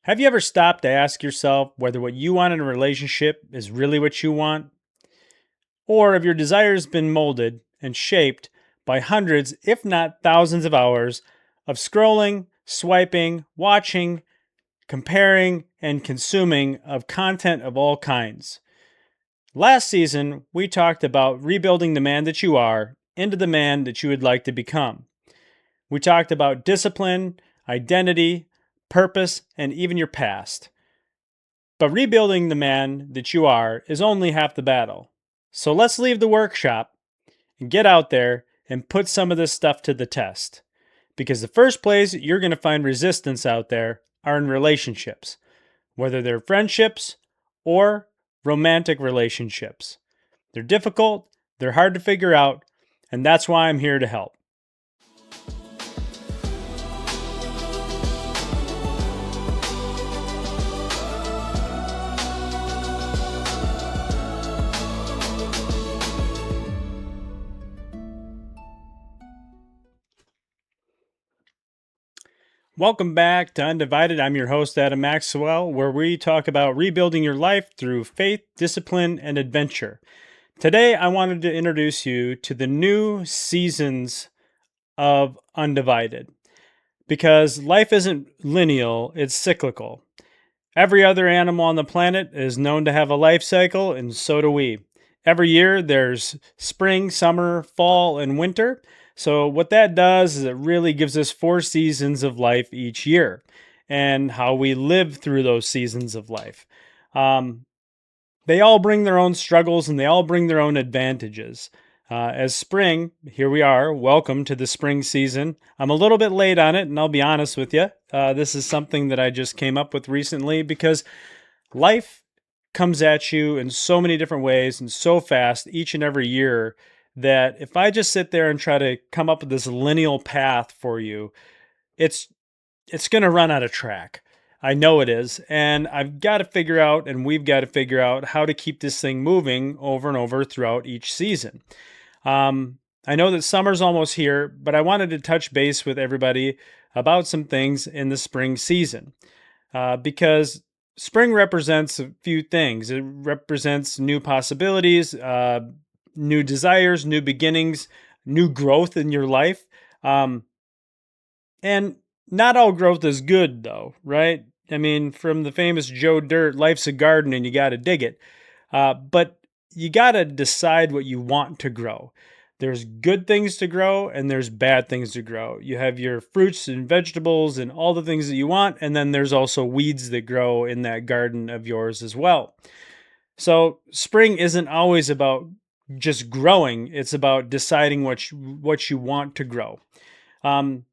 Have you ever stopped to ask yourself whether what you want in a relationship is really what you want? Or have your desires been molded and shaped by hundreds, if not thousands, of hours of scrolling, swiping, watching, comparing, and consuming of content of all kinds? Last season, we talked about rebuilding the man that you are into the man that you would like to become. We talked about discipline, identity, purpose, and even your past. But rebuilding the man that you are is only half the battle. So let's leave the workshop and get out there and put some of this stuff to the test. Because the first place you're going to find resistance out there are in relationships, whether they're friendships or romantic relationships. They're difficult, they're hard to figure out, and that's why I'm here to help. Welcome back to Undivided. I'm your host, Adam Maxwell, where we talk about rebuilding your life through faith, discipline, and adventure. Today, I wanted to introduce you to the new seasons of Undivided because life isn't linear, it's cyclical. Every other animal on the planet is known to have a life cycle, and so do we. Every year, there's spring, summer, fall, and winter. So, what that does is it really gives us 4 seasons of life each year and how we live through those seasons of life. Um, they all bring their own struggles and they all bring their own advantages. As spring, here we are. Welcome to the spring season. I'm a little bit late on it, and I'll be honest with you. This is something that I just came up with recently because life comes at you in so many different ways and so fast each and every year that if I just sit there and try to come up with this lineal path for you, it's it's going to run out of track. I know it is, and I've got to figure out and we've got to figure out how to keep this thing moving over and over throughout each season. I know that summer's almost here, but I wanted to touch base with everybody about some things in the spring season because spring represents a few things. It represents new possibilities, new desires, new beginnings, new growth in your life. Um, and not all growth is good, though, right? I mean, from the famous Joe Dirt, life's a garden and you got to dig it. But you got to decide what you want to grow. There's good things to grow and there's bad things to grow. You have your fruits and vegetables and all the things that you want. And then there's also weeds that grow in that garden of yours as well. So spring isn't always about just growing. It's about deciding what you want to grow. Um,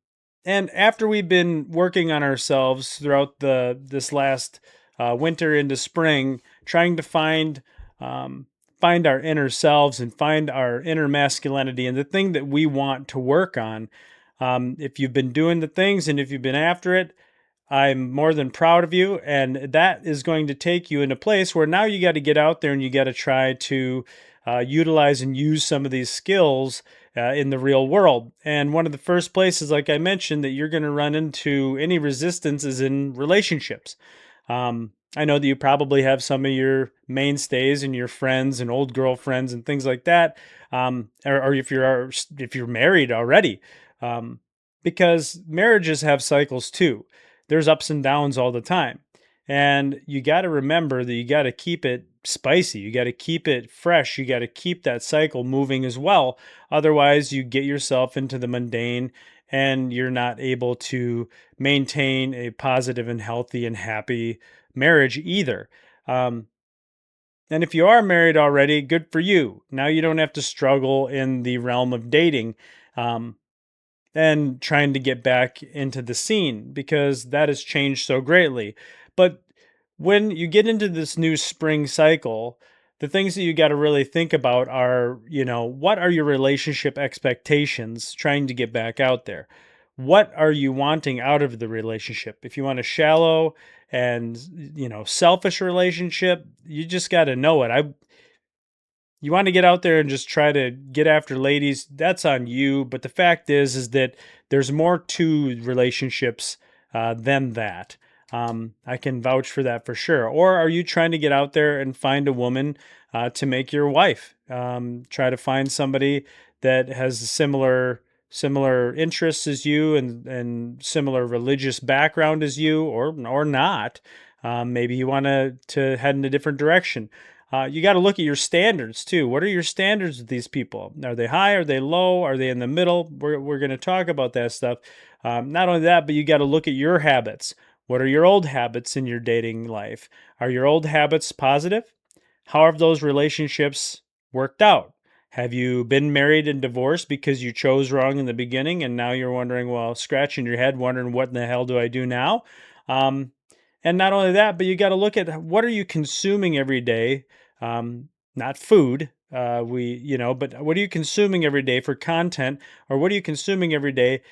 and after we've been working on ourselves throughout this last winter into spring, trying to find our inner selves and find our inner masculinity and the thing that we want to work on. If you've been doing the things and if you've been after it, I'm more than proud of you. And that is going to take you in a place where now you got to get out there and you got to try to utilize and use some of these skills in the real world. And one of the first places, like I mentioned, that you're going to run into any resistance is in relationships. I know that you probably have some of your mainstays and your friends and old girlfriends and things like that, or if you're married already, because marriages have cycles too. There's ups and downs all the time, and you got to remember that you got to keep it spicy. You got to keep it fresh. You got to keep that cycle moving as well. Otherwise, you get yourself into the mundane and you're not able to maintain a positive and healthy and happy marriage either. Um, and if you are married already, good for you. Now you don't have to struggle in the realm of dating and trying to get back into the scene because that has changed so greatly. But when you get into this new spring cycle, the things that you got to really think about are, what are your relationship expectations trying to get back out there? What are you wanting out of the relationship? If you want a shallow and, selfish relationship, you just got to know it. You want to get out there and just try to get after ladies, that's on you. But the fact is that there's more to relationships than that. I can vouch for that for sure. Or are you trying to get out there and find a woman to make your wife? Try to find somebody that has similar interests as you and similar religious background as you, or not. Maybe you want to head in a different direction. You got to look at your standards too. What are your standards with these people? Are they high? Are they low? Are they in the middle? We're going to talk about that stuff. Not only that, but you got to look at your habits. What are your old habits in your dating life? Are your old habits positive? How have those relationships worked out? Have you been married and divorced because you chose wrong in the beginning and now you're wondering, well, scratching your head, wondering what in the hell do I do now? Um, and not only that, but you got to look at what are you consuming every day? Not food, but what are you consuming every day for content, or what are you consuming every day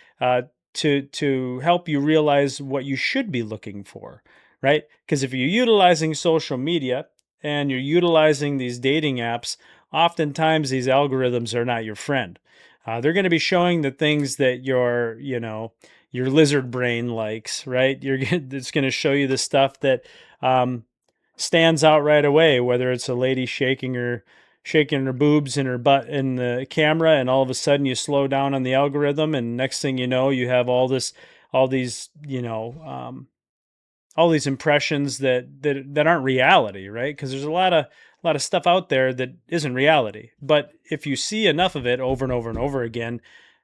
to help you realize what you should be looking for, right? Because if you're utilizing social media and you're utilizing these dating apps, oftentimes these algorithms are not your friend. They're going to be showing the things that your lizard brain likes, right? It's going to show you the stuff that um, stands out right away, whether it's a lady shaking her boobs and her butt in the camera, and all of a sudden you slow down on the algorithm, and next thing you know, you have all these, all these impressions that aren't reality, right? Because there's a lot of stuff out there that isn't reality. But if you see enough of it over and over and over again,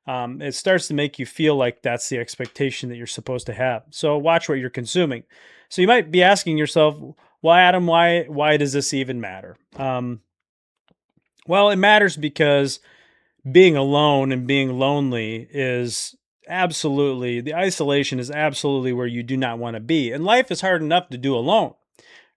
it starts to make you feel like that's the expectation that you're supposed to have. So watch what you're consuming. So you might be asking yourself, "Well, Adam, why does this even matter?" Well, it matters because being alone and being lonely is absolutely, the isolation is absolutely where you do not want to be. And life is hard enough to do alone,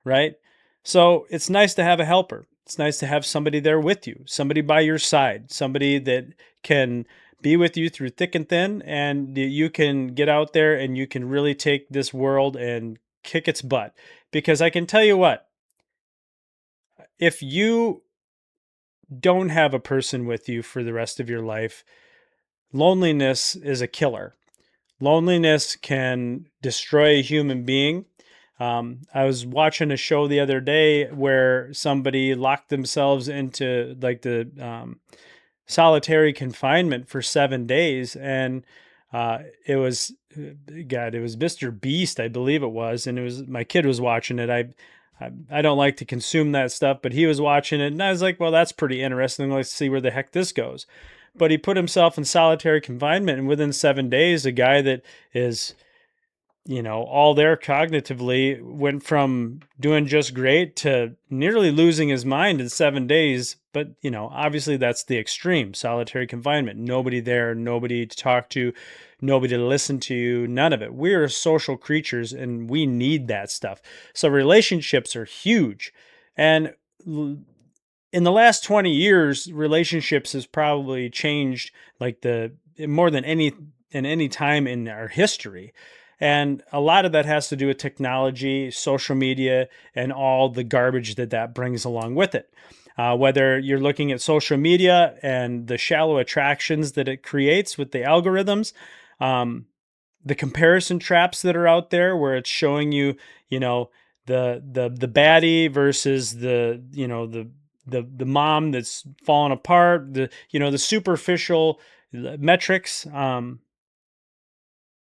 right? So it's nice to have a helper. It's nice to have somebody there with you, somebody by your side, somebody that can be with you through thick and thin, and you can get out there and you can really take this world and kick its butt. Because I can tell you what, if you don't have a person with you for the rest of your life, loneliness is a killer. Loneliness can destroy a human being. I was watching a show the other day where somebody locked themselves into like the solitary confinement for 7 days, and it was it was Mr. Beast, I believe it was, and it was my kid was watching it. I don't like to consume that stuff, but he was watching it, and I was like, well, that's pretty interesting. Let's see where the heck this goes. But he put himself in solitary confinement, and within 7 days, a guy that is, all there cognitively went from doing just great to nearly losing his mind in 7 days. But, obviously that's the extreme solitary confinement. Nobody there, nobody to talk to, nobody to listen to, none of it. We're social creatures and we need that stuff. So relationships are huge. And in the last 20 years, relationships has probably changed like the more than any time in our history. And a lot of that has to do with technology, social media, and all the garbage that brings along with it. Whether you're looking at social media and the shallow attractions that it creates with the algorithms, the comparison traps that are out there, where it's showing you, the baddie versus the mom that's fallen apart, the superficial metrics.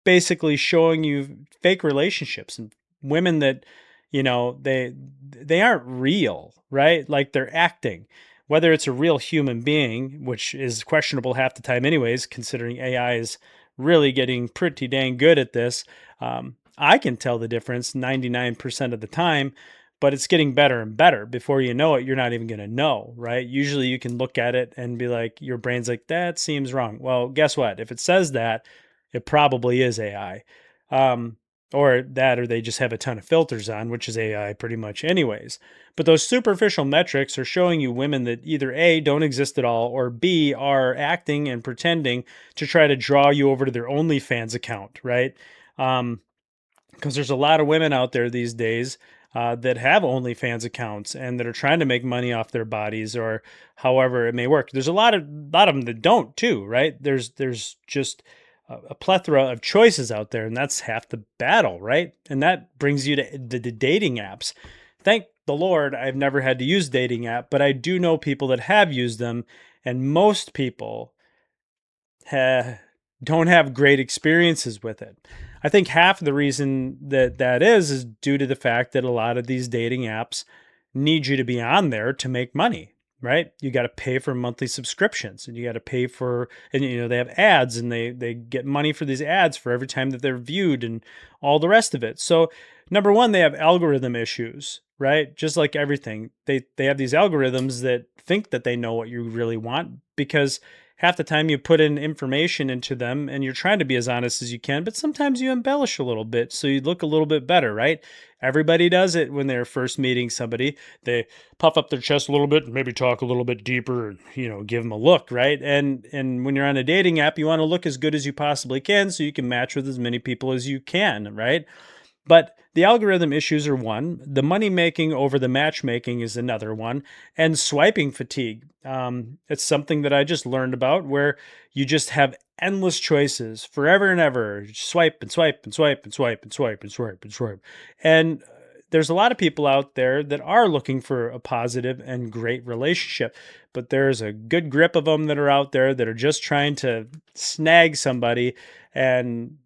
Basically showing you fake relationships and women that they aren't real, right? Like they're acting, whether it's a real human being, which is questionable half the time anyways, considering AI is really getting pretty dang good at this. I can tell the difference 99% of the time, but it's getting better and better. Before you know it, you're not even going to know, right? Usually you can look at it and be like, your brain's like, that seems wrong. Well, guess what? If it says that, it probably is AI. Or they just have a ton of filters on, which is AI pretty much anyways. But those superficial metrics are showing you women that either A, don't exist at all, or B, are acting and pretending to try to draw you over to their OnlyFans account, right? Because there's a lot of women out there these days that have OnlyFans accounts and that are trying to make money off their bodies, or however it may work. There's a lot of them that don't too, right? There's just a plethora of choices out there, and that's half the battle, right? And that brings you to the dating apps. Thank the Lord, I've never had to use dating app, but I do know people that have used them, and most people don't have great experiences with it. I think half of the reason that that is due to the fact that a lot of these dating apps need you to be on there to make money, right? You got to pay for monthly subscriptions, and you got to pay for, and they have ads, and they get money for these ads for every time that they're viewed and all the rest of it. So number one, they have algorithm issues, right? Just like everything, they have these algorithms that think that they know what you really want, because half the time you put in information into them and you're trying to be as honest as you can, but sometimes you embellish a little bit so you look a little bit better, right? Everybody does it when they're first meeting somebody. They puff up their chest a little bit and maybe talk a little bit deeper and, give them a look, right? And when you're on a dating app, you want to look as good as you possibly can so you can match with as many people as you can, right? But the algorithm issues are one. The money making over the matchmaking is another one. And swiping fatigue. It's something that I just learned about, where you just have endless choices forever and ever. Swipe and swipe and swipe and swipe and swipe and swipe and swipe. And there's a lot of people out there that are looking for a positive and great relationship, but there's a good grip of them that are out there that are just trying to snag somebody and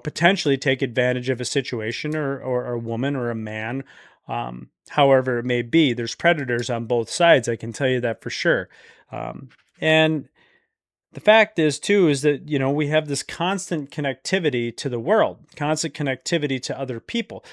potentially take advantage of a situation, or a woman or a man. However it may be, there's predators on both sides. I can tell you that for sure. And the fact is too, is that, we have this constant connectivity to the world, constant connectivity to other people.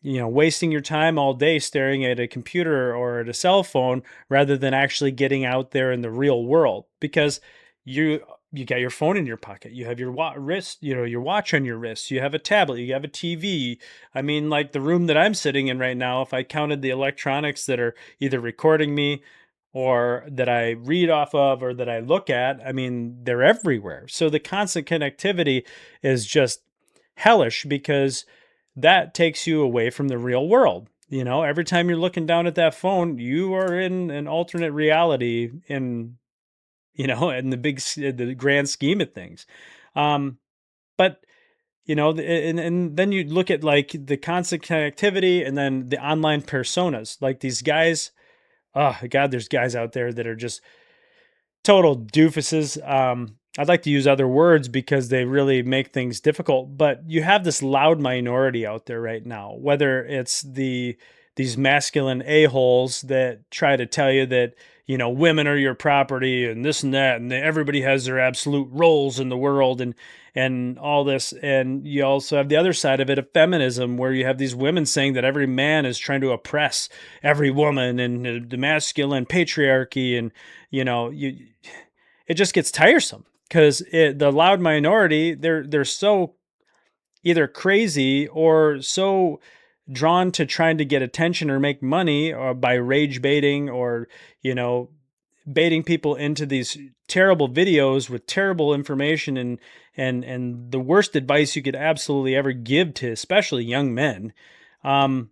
Wasting your time all day staring at a computer or at a cell phone rather than actually getting out there in the real world, because you got your phone in your pocket, you have your wrist, your watch on your wrist, you have a tablet, you have a TV. I mean, like the room that I'm sitting in right now, if I counted the electronics that are either recording me or that I read off of or that I look at, I mean, they're everywhere. So the constant connectivity is just hellish, because that takes you away from the real world. Every time you're looking down at that phone, you are in an alternate reality in the grand scheme of things. But and then you look at like the constant connectivity and then the online personas, like these guys. Oh God, there's guys out there that are just total doofuses. I'd like to use other words because they really make things difficult, but you have this loud minority out there right now, whether it's these masculine a-holes that try to tell you that, women are your property and this and that, and everybody has their absolute roles in the world, and all this. And you also have the other side of it, of feminism, where you have these women saying that every man is trying to oppress every woman, and the masculine patriarchy, and it just gets tiresome, because the loud minority, they're so either crazy or so drawn to trying to get attention or make money, or by rage baiting, or you know baiting people into these terrible videos with terrible information, and the worst advice you could absolutely ever give to especially young men. um,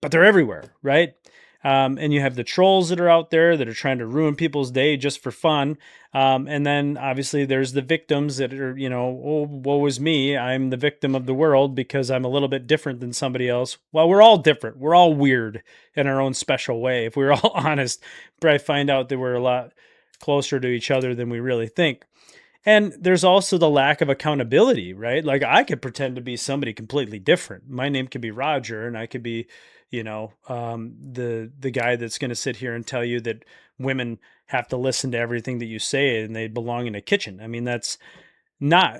but they're everywhere, right? And you have the trolls that are out there that are trying to ruin people's day just for fun. And then obviously there's the victims that are, oh, woe is me. I'm the victim of the world because I'm a little bit different than somebody else. Well, we're all different. We're all weird in our own special way. If we're all honest, but I find out that we're a lot closer to each other than we really think. And there's also the lack of accountability, right? Like I could pretend to be somebody completely different. My name could be Roger, and I could be, the guy that's going to sit here and tell you that women have to listen to everything that you say and they belong in a kitchen. I mean, that's not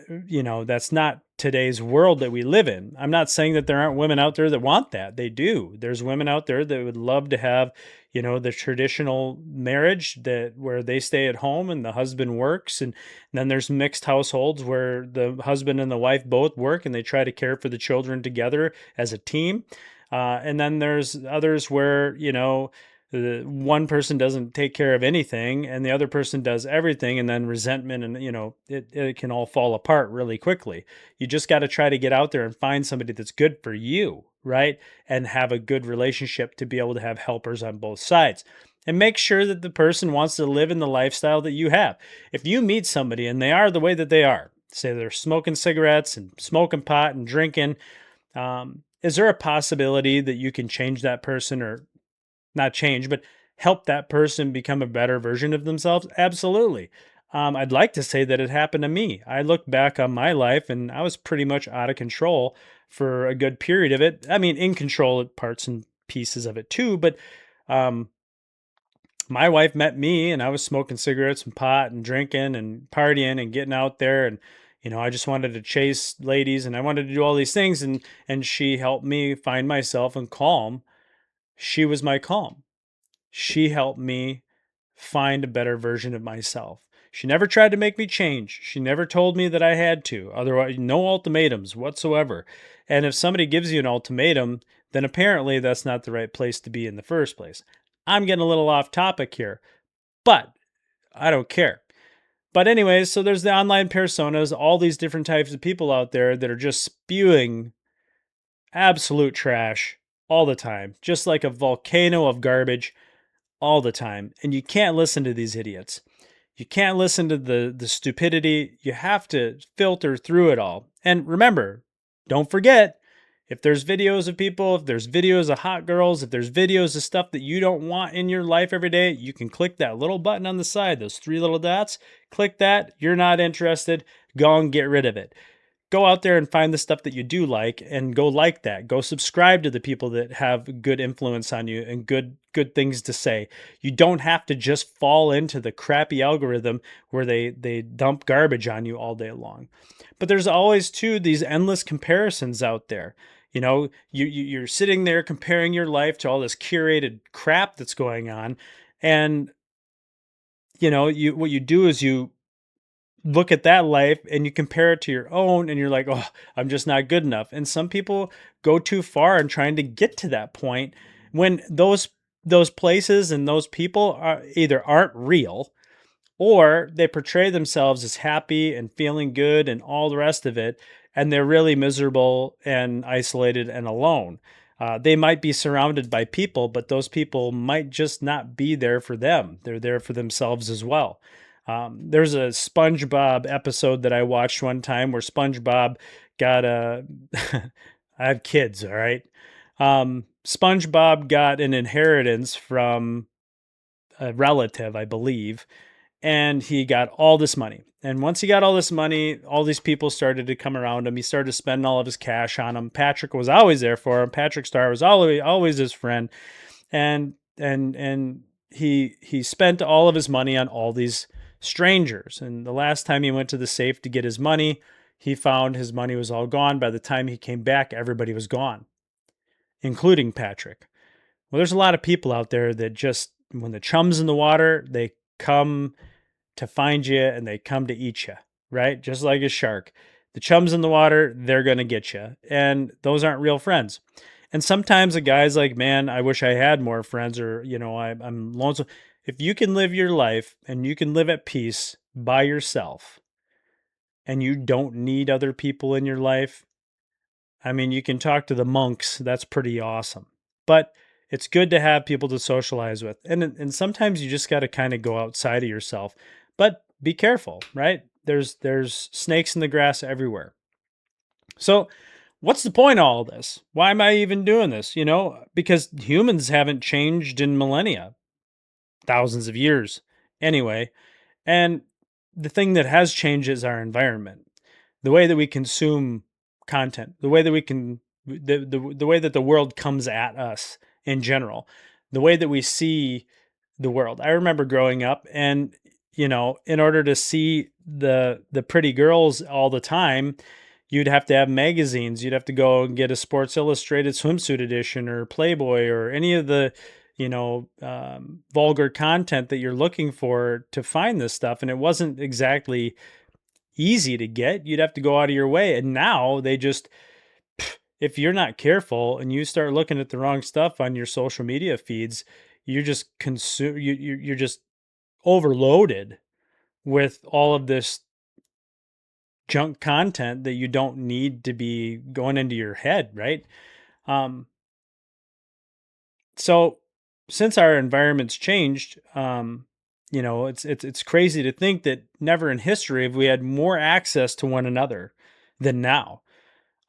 today's world that we live in. I'm not saying that there aren't women out there that want that. They do. There's women out there that would love to have, the traditional marriage, that where they stay at home and the husband works. And then there's mixed households where the husband and the wife both work and they try to care for the children together as a team. And then there's others where, the one person doesn't take care of anything and the other person does everything, and then resentment, and it can all fall apart really quickly. You just got to try to get out there and find somebody that's good for you, right? And have a good relationship to be able to have helpers on both sides. and make sure that the person wants to live in the lifestyle that you have. If you meet somebody and they are the way that they are, say they're smoking cigarettes and smoking pot and drinking, is there a possibility that you can change that person, or not change, but help that person become a better version of themselves? Absolutely. I'd like to say that it happened to me. I look back on my life and I was pretty much out of control for a good period of it. I mean, in control at parts and pieces of it too, but um, my wife met me and I was smoking cigarettes and pot and drinking and partying and getting out there, and I just wanted to chase ladies and I wanted to do all these things, and she helped me find myself and calm. She was my calm. She helped me find a better version of myself. She never tried to make me change. She never told me that I had to. Otherwise, no ultimatums whatsoever. And if somebody gives you an ultimatum, then apparently that's not the right place to be in the first place. I'm getting a little off topic here, but I don't care. But anyways, so there's the online personas, all these different types of people out there that are just spewing absolute trash all the time, just like a volcano of garbage all the time. And you can't listen to these idiots. You can't listen to the stupidity. You have to filter through it all. And remember, don't forget, if there's videos of people, if there's videos of hot girls, if there's videos of stuff that you don't want in your life every day, you can click that little button on the side, those three little dots. Click that. You're not interested. Go and get rid of it. Go out there and find the stuff that you do like and go like that. Go subscribe to the people that have good influence on you and good things to say. You don't have to just fall into the crappy algorithm where they dump garbage on you all day long. But there's always too these endless comparisons out there. You're sitting there comparing your life to all this curated crap that's going on, and you what you do is you look at that life and you compare it to your own and you're like, oh, I'm just not good enough. And some people go too far in trying to get to that point when those places and those people are either aren't real, or they portray themselves as happy and feeling good and all the rest of it, and they're really miserable and isolated and alone. They might be surrounded by people, but those people might just not be there for them. They're there for themselves as well. There's a SpongeBob episode that I watched one time where SpongeBob got a. I have kids, all right. SpongeBob got an inheritance from a relative, I believe, and he got all this money. And once he got all this money, all these people started to come around him. He started spending all of his cash on him. Patrick was always there for him. Patrick Star was always his friend, and he spent all of his money on all these strangers. And the last time he went to the safe to get his money, he found his money was all gone. By the time he came back, everybody was gone, including Patrick. Well, there's a lot of people out there that just, when the chum's in the water, they come to find you and they come to eat you, right? Just like a shark. The chum's in the water, they're going to get you. And those aren't real friends. And sometimes a guy's like, man, I wish I had more friends, or, I'm lonesome. If you can live your life and you can live at peace by yourself and you don't need other people in your life, I mean, you can talk to the monks. That's pretty awesome. But it's good to have people to socialize with. And sometimes you just got to kind of go outside of yourself. But be careful, right? There's snakes in the grass everywhere. So, what's the point of all this? Why am I even doing this? Because humans haven't changed in millennia, thousands of years anyway. And the thing that has changed is our environment, the way that we consume content, the way that we can, the way that the world comes at us in general, the way that we see the world. I remember growing up, and in order to see the pretty girls all the time, you'd have to have magazines. You'd have to go and get a Sports Illustrated swimsuit edition or Playboy or any of the vulgar content that you're looking for to find this stuff. And it wasn't exactly easy to get. You'd have to go out of your way. And now they just, if you're not careful and you start looking at the wrong stuff on your social media feeds, you're just you're just overloaded with all of this junk content that you don't need to be going into your head, right? So since our environment's changed, it's crazy to think that never in history have we had more access to one another than now.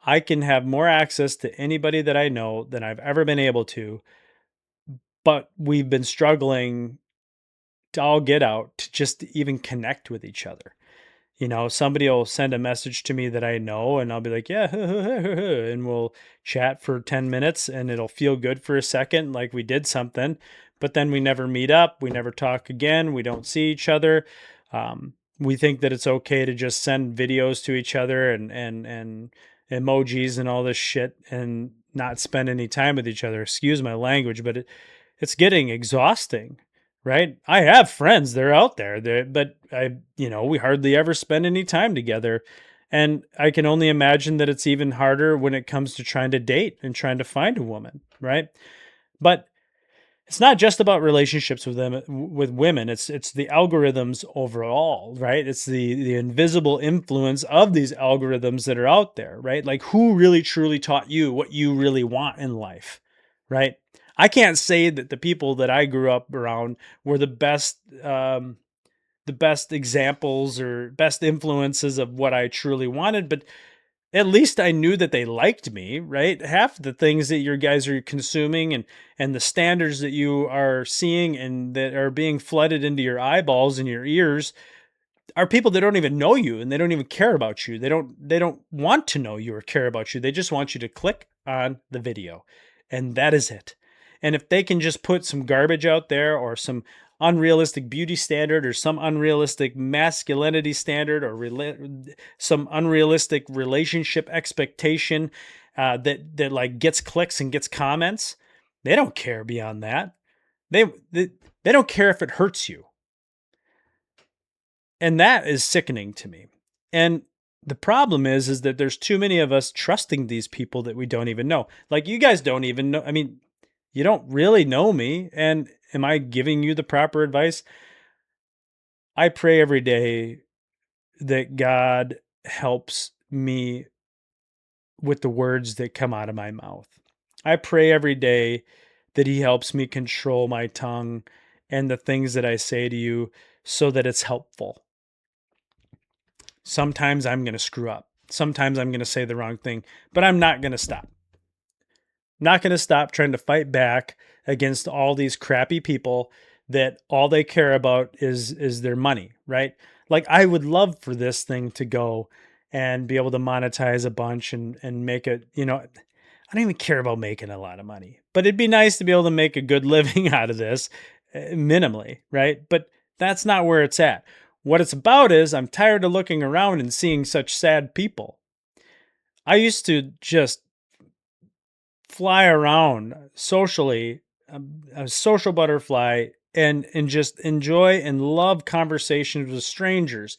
I can have more access to anybody that I know than I've ever been able to, but we've been struggling to all get out to just even connect with each other. Somebody will send a message to me that I know, and I'll be like, yeah, and we'll chat for 10 minutes, and it'll feel good for a second, like we did something, but then we never meet up. We never talk again. We don't see each other. We think that it's okay to just send videos to each other and emojis and all this shit and not spend any time with each other. Excuse my language, but it's getting exhausting, right? I have friends, they're out there, but we hardly ever spend any time together. And I can only imagine that it's even harder when it comes to trying to date and trying to find a woman, right? But it's not just about relationships with women. It's the algorithms overall, right? It's the invisible influence of these algorithms that are out there, right? Like, who really truly taught you what you really want in life, right? I can't say that the people that I grew up around were the best examples or best influences of what I truly wanted, but at least I knew that they liked me, right? Half the things that your guys are consuming and the standards that you are seeing and that are being flooded into your eyeballs and your ears are people that don't even know you and they don't even care about you. They don't want to know you or care about you. They just want you to click on the video. And that is it. And if they can just put some garbage out there or some unrealistic beauty standard or some unrealistic masculinity standard or some unrealistic relationship expectation that like gets clicks and gets comments, they don't care beyond that. They don't care if it hurts you. And that is sickening to me. And the problem is that there's too many of us trusting these people that we don't even know. Like, you guys don't even know. I mean, you don't really know me. And am I giving you the proper advice? I pray every day that God helps me with the words that come out of my mouth. I pray every day that He helps me control my tongue and the things that I say to you so that it's helpful. Sometimes I'm going to screw up. Sometimes I'm going to say the wrong thing, but I'm not going to stop. Not going to stop trying to fight back against all these crappy people that all they care about is their money, right? Like, I would love for this thing to go and be able to monetize a bunch and make it, I don't even care about making a lot of money, but it'd be nice to be able to make a good living out of this minimally, right? But that's not where it's at. What it's about is I'm tired of looking around and seeing such sad people. I used to just fly around socially, a social butterfly, and just enjoy and love conversations with strangers.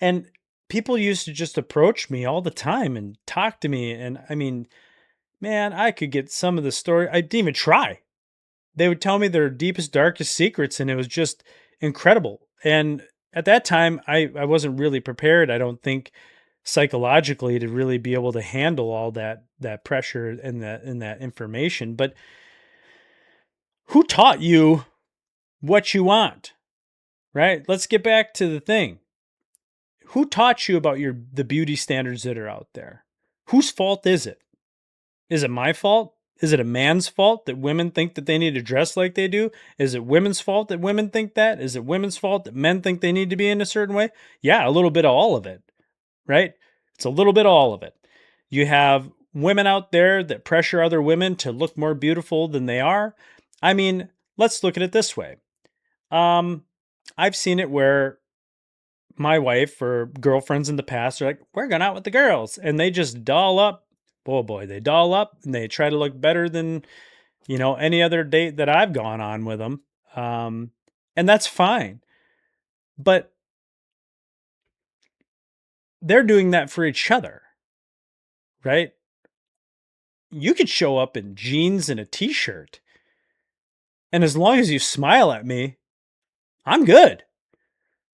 And people used to just approach me all the time and talk to me. And I mean, man, I could get some of the story. I didn't even try. They would tell me their deepest, darkest secrets, and it was just incredible. And at that time, I wasn't really prepared, I don't think, psychologically to really be able to handle all that pressure and that information. But who taught you what you want? Right? Let's get back to the thing. Who taught you about the beauty standards that are out there? Whose fault is it? Is it my fault? Is it a man's fault that women think that they need to dress like they do? Is it women's fault that women think that? Is it women's fault that men think they need to be in a certain way? Yeah, a little bit of all of it, right? It's a little bit of all of it. You have women out there that pressure other women to look more beautiful than they are. I mean, let's look at it this way. I've seen it where my wife or girlfriends in the past are like, we're going out with the girls. And they just doll up. Oh boy, they doll up and they try to look better than, any other date that I've gone on with them. And that's fine. But they're doing that for each other, right? You could show up in jeans and a t-shirt. And as long as you smile at me, I'm good.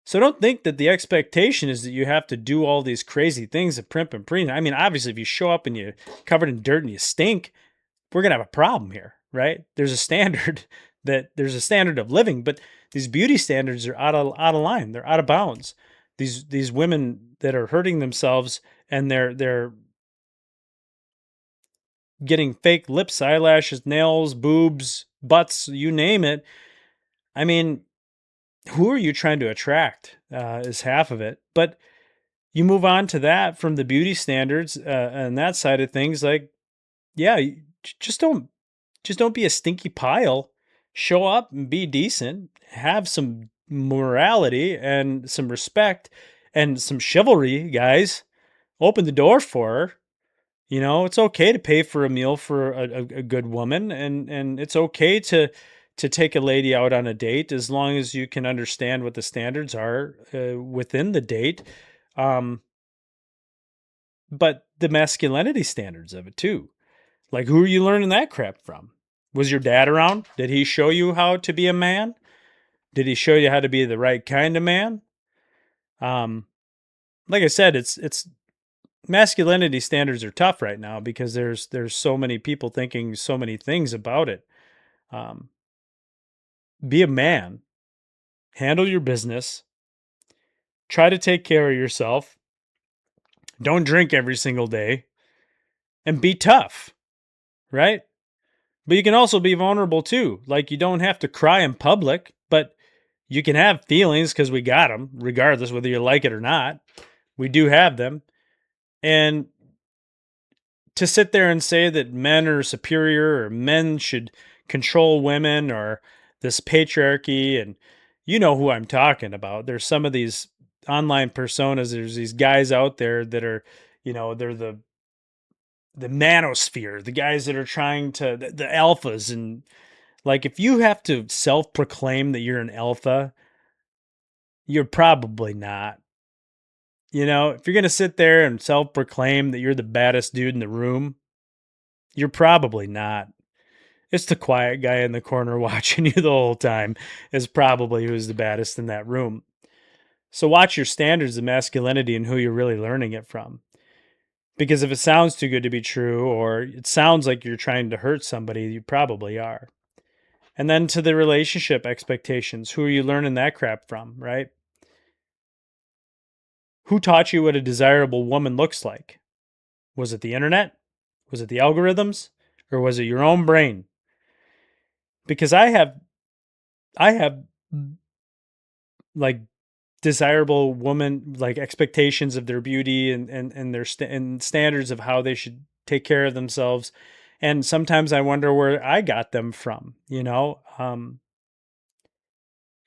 So don't think that the expectation is that you have to do all these crazy things at primp and preen. I mean, obviously, if you show up and you're covered in dirt and you stink, we're going to have a problem here, right? There's a standard that there's a standard of living, but these beauty standards are out of line. They're out of bounds. These women that are hurting themselves and they're getting fake lips, eyelashes, nails, boobs, butts, you name it. I mean, who are you trying to attract? Is half of it. But you move on to that from the beauty standards and that side of things. Like, yeah, just don't be a stinky pile. Show up and be decent. Have some morality and some respect and some chivalry, guys. Open the door for her. It's okay to pay for a meal for a good woman, and it's okay to take a lady out on a date as long as you can understand what the standards are within the date. Um, but the masculinity standards of it too. Like, who are you learning that crap from? Was your dad around? Did he show you how to be a man? Did he show you how to be the right kind of man? Um, like I said, it's masculinity standards are tough right now because there's so many people thinking so many things about it. Um, be a man, handle your business, try to take care of yourself, don't drink every single day, and be tough, right? But you can also be vulnerable too. Like, you don't have to cry in public, but you can have feelings because we got them, regardless whether you like it or not. We do have them. And to sit there and say that men are superior or men should control women or this patriarchy, and you know who I'm talking about. There's some of these online personas, there's these guys out there that are, they're the manosphere, the guys that are trying to the alphas. And like, if you have to self-proclaim that you're an alpha, you're probably not. If you're going to sit there and self-proclaim that you're the baddest dude in the room, you're probably not. It's the quiet guy in the corner watching you the whole time is probably who's the baddest in that room. So watch your standards of masculinity and who you're really learning it from. Because if it sounds too good to be true, or it sounds like you're trying to hurt somebody, you probably are. And then to the relationship expectations, who are you learning that crap from, right? Who taught you what a desirable woman looks like? Was it the internet? Was it the algorithms? Or was it your own brain? Because I have like desirable woman, like expectations of their beauty and their and standards of how they should take care of themselves. And sometimes I wonder where I got them from,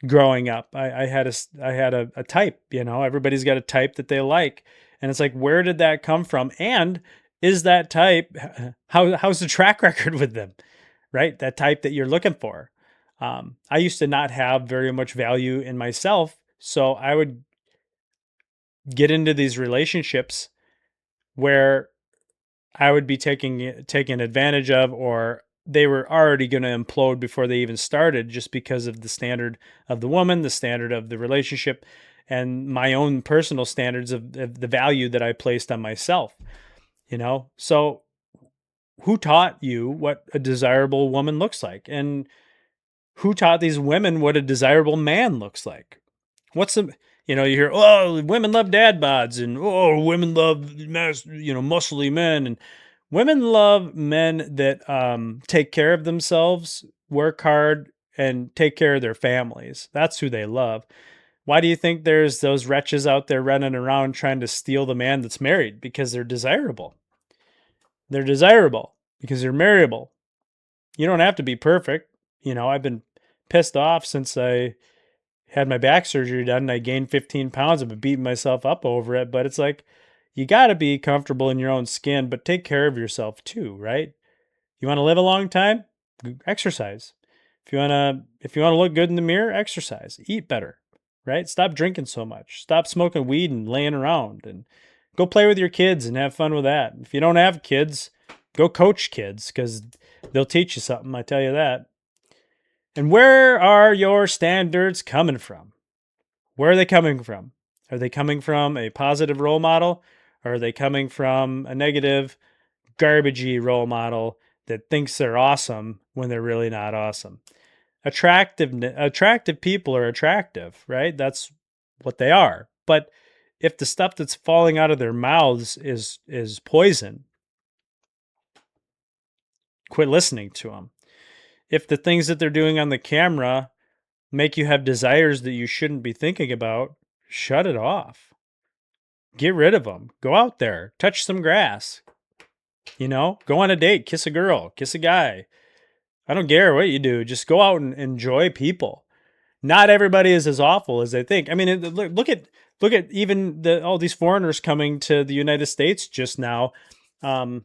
growing up. I had a type, everybody's got a type that they like. And it's like, where did that come from? And is that type, how's the track record with them, right? That type that you're looking for. I used to not have very much value in myself. So I would get into these relationships where I would be taken advantage of, or they were already going to implode before they even started, just because of the standard of the woman, the standard of the relationship, and my own personal standards of the value that I placed on myself. So who taught you what a desirable woman looks like? And who taught these women what a desirable man looks like? What's the, you hear, oh, women love dad bods, and oh, women love muscly men, and women love men that take care of themselves, work hard, and take care of their families. That's who they love. Why do you think there's those wretches out there running around trying to steal the man that's married? Because they're desirable. They're desirable because they're marryable. You don't have to be perfect. I've been pissed off since I had my back surgery done and I gained 15 pounds. I've been beating myself up over it, but it's like, you got to be comfortable in your own skin, but take care of yourself too, right? You want to live a long time? Exercise. If you want to look good in the mirror, exercise. Eat better, right? Stop drinking so much. Stop smoking weed and laying around, and go play with your kids and have fun with that. If you don't have kids, go coach kids, because they'll teach you something, I tell you that. And where are your standards coming from? Where are they coming from? Are they coming from a positive role model? Or are they coming from a negative, garbagey role model that thinks they're awesome when they're really not awesome? Attractive people are attractive, right? That's what they are. But if the stuff that's falling out of their mouths is poison, quit listening to them. If the things that they're doing on the camera make you have desires that you shouldn't be thinking about, shut it off. Get rid of them. Go out there, touch some grass. Go on a date, kiss a girl, kiss a guy. I don't care what you do. Just go out and enjoy people. Not everybody is as awful as they think. I mean, look at even all these foreigners coming to the United States just now, and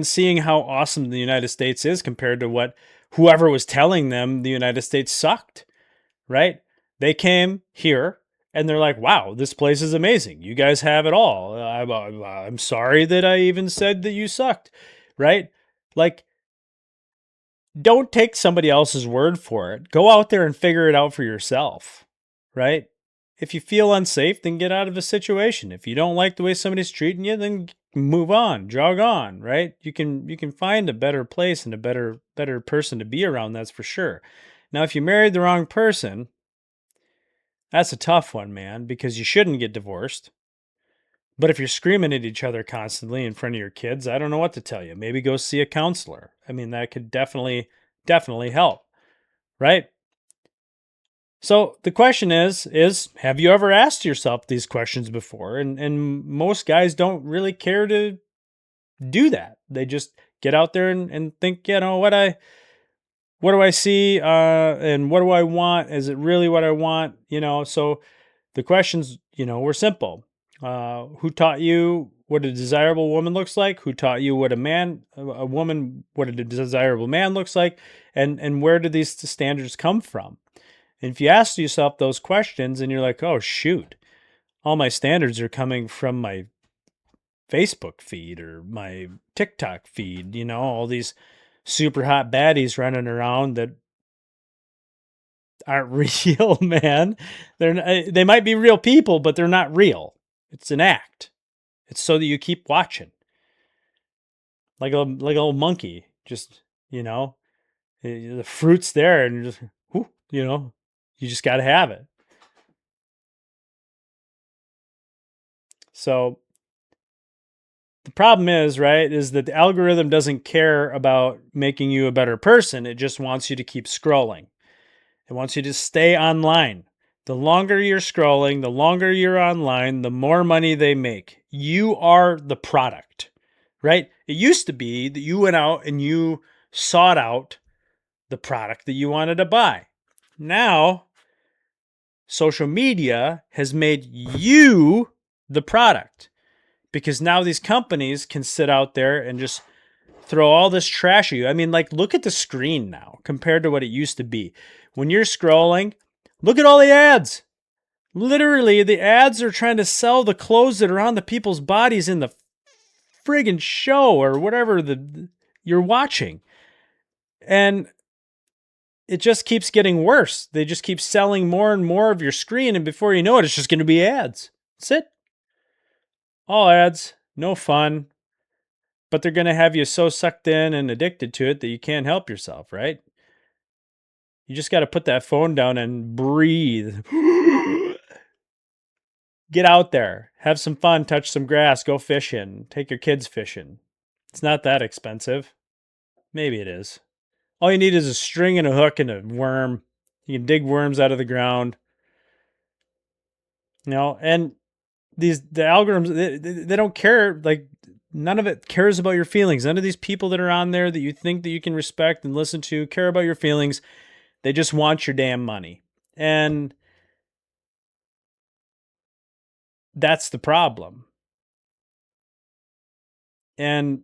seeing how awesome the United States is compared to what whoever was telling them the United States sucked, right? They came here and they're like, wow, this place is amazing. You guys have it all. I'm sorry that I even said that you sucked, right? Like, don't take somebody else's word for it. Go out there and figure it out for yourself, right? If you feel unsafe, then get out of a situation. If you don't like the way somebody's treating you, then move on, jog on, right? You can find a better place and a better person to be around, that's for sure. Now, if you married the wrong person, that's a tough one, man, because you shouldn't get divorced. But if you're screaming at each other constantly in front of your kids, I don't know what to tell you. Maybe go see a counselor. I mean, that could definitely help, right? So the question is have you ever asked yourself these questions before? And most guys don't really care to do that. They just get out there and think, what do I see? And what do I want? Is it really what I want? So the questions, were simple. Who taught you what a desirable woman looks like? Who taught you what what a desirable man looks like? And where do these standards come from? And if you ask yourself those questions and you're like, oh, shoot, all my standards are coming from my Facebook feed or my TikTok feed, all these super hot baddies running around that aren't real, man. They might be real people, but they're not real. It's an act. It's so that you keep watching. Like a little monkey, just, the fruit's there and just, you just got to have it. So the problem is, right, is that the algorithm doesn't care about making you a better person. It just wants you to keep scrolling. It wants you to stay online. The longer you're scrolling, the longer you're online, the more money they make. You are the product, right? It used to be that you went out and you sought out the product that you wanted to buy. Now, social media has made you the product, because now these companies can sit out there and just throw all this trash at you. I mean, like, look at the screen now compared to what it used to be. When you're scrolling, look at all the ads. Literally, the ads are trying to sell the clothes that are on the people's bodies in the friggin' show or whatever you're watching. And it just keeps getting worse. They just keep selling more and more of your screen, and before you know it, it's just going to be ads. That's it. All ads, no fun. But they're going to have you so sucked in and addicted to it that you can't help yourself, right? You just got to put that phone down and breathe. Get out there. Have some fun. Touch some grass. Go fishing. Take your kids fishing. It's not that expensive. Maybe it is. All you need is a string and a hook and a worm. You can dig worms out of the ground. And the algorithms, they don't care. Like, none of it cares about your feelings. None of these people that are on there that you think that you can respect and listen to care about your feelings. They just want your damn money. And that's the problem. And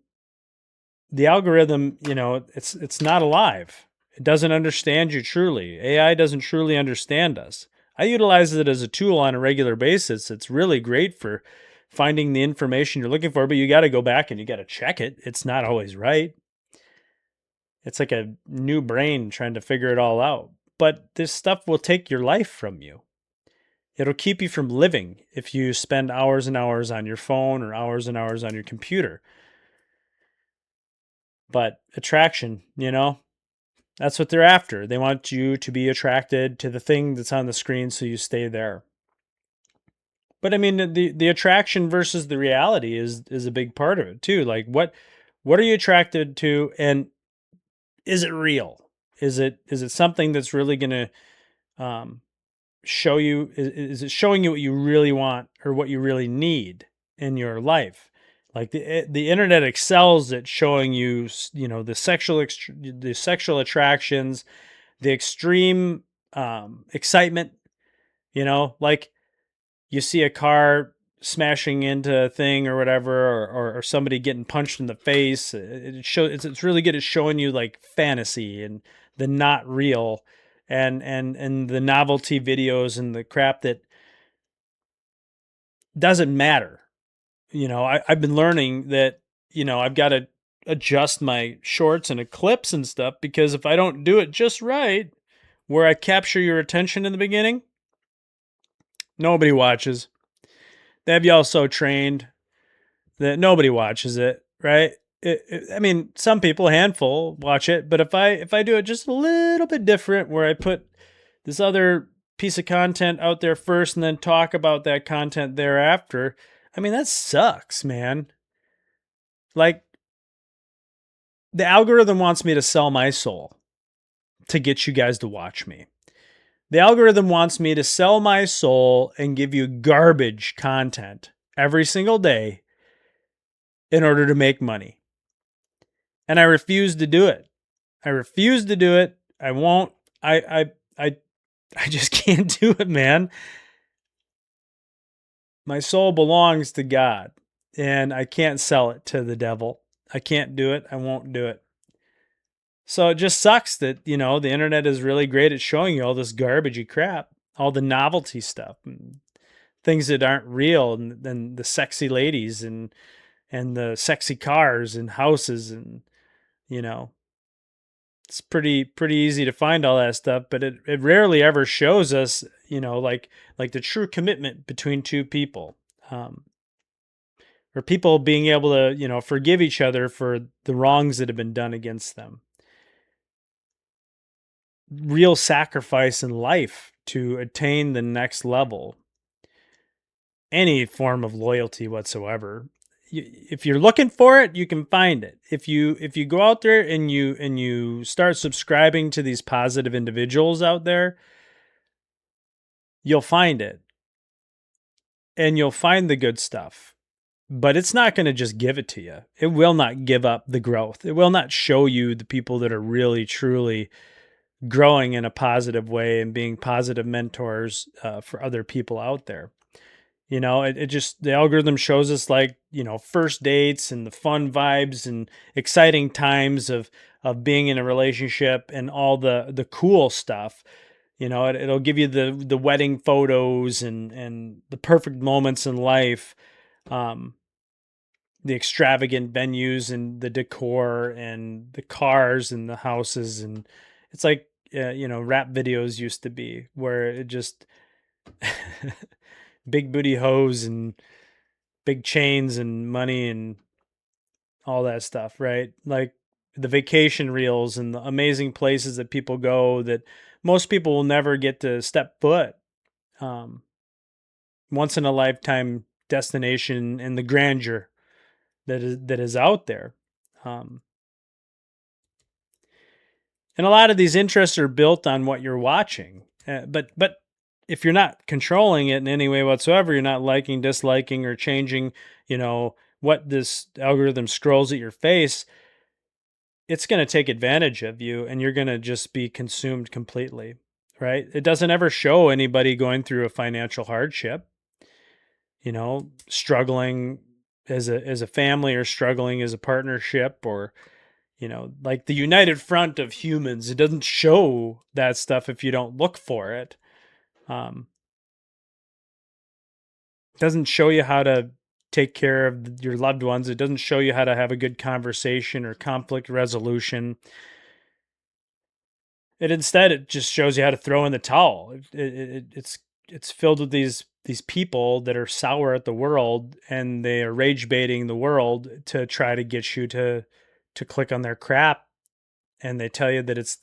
the algorithm, it's not alive. It doesn't understand you truly. AI doesn't truly understand us. I utilize it as a tool on a regular basis. It's really great for finding the information you're looking for, but you got to go back and you got to check it. It's not always right. It's like a new brain trying to figure it all out. But this stuff will take your life from you. It'll keep you from living if you spend hours and hours on your phone or hours and hours on your computer. But attraction, That's what they're after. They want you to be attracted to the thing that's on the screen so you stay there. But I mean, the attraction versus the reality is a big part of it too. Like what are you attracted to, and is it real? Is it something that's really going to show you? Is it showing you what you really want or what you really need in your life? Like the internet excels at showing you, the the sexual attractions, the extreme excitement. Like you see a car smashing into a thing or whatever, or somebody getting punched in the face. It's really good at showing you like fantasy and the not real, and the novelty videos and the crap that doesn't matter. I've been learning that I've got to adjust my shorts and clips and stuff, because if I don't do it just right, where I capture your attention in the beginning, nobody watches. They have y'all so trained that nobody watches it, right? I mean, some people, a handful, watch it, but if I do it just a little bit different, where I put this other piece of content out there first and then talk about that content thereafter, I mean, that sucks, man. Like, the algorithm wants me to sell my soul to get you guys to watch me. The algorithm wants me to sell my soul and give you garbage content every single day in order to make money. And I refuse to do it. I refuse to do it. I won't. I just can't do it, man. My soul belongs to God, and I can't sell it to the devil. I can't do it. I won't do it. So it just sucks that, the internet is really great at showing you all this garbagey crap, all the novelty stuff, and things that aren't real, and the sexy ladies and the sexy cars and houses, and you know it's pretty easy to find all that stuff, but it rarely ever shows us, like the true commitment between two people, um, or people being able to, forgive each other for the wrongs that have been done against them. Real sacrifice in life to attain the next level, any form of loyalty whatsoever. If you're looking for it, you can find it. If you go out there and you start subscribing to these positive individuals out there, you'll find it, and you'll find the good stuff. But it's not going to just give it to you. It will not give up the growth. It will not show you the people that are really truly growing in a positive way and being positive mentors for other people out there. It just, the algorithm shows us, like, first dates and the fun vibes and exciting times of being in a relationship and all the cool stuff. It'll give you the wedding photos and the perfect moments in life, um, the extravagant venues and the decor and the cars and the houses. And it's like, rap videos used to be, where it just big booty hoes and big chains and money and all that stuff, right? Like the vacation reels and the amazing places that people go that most people will never get to step foot. Um, Once in a lifetime destination, and the grandeur that is out there. Um, and a lot of these interests are built on what you're watching. But if you're not controlling it in any way whatsoever, you're not liking, disliking, or changing, what this algorithm scrolls at your face, it's going to take advantage of you, and you're going to just be consumed completely, right? It doesn't ever show anybody going through a financial hardship, struggling as a family, or struggling as a partnership, or like the united front of humans. It doesn't show that stuff if you don't look for it. Um, it doesn't show you how to take care of your loved ones. It doesn't show you how to have a good conversation or conflict resolution. It just shows you how to throw in the towel. It's filled with these people that are sour at the world, and they are rage baiting the world to try to get you to click on their crap and they tell you that it's,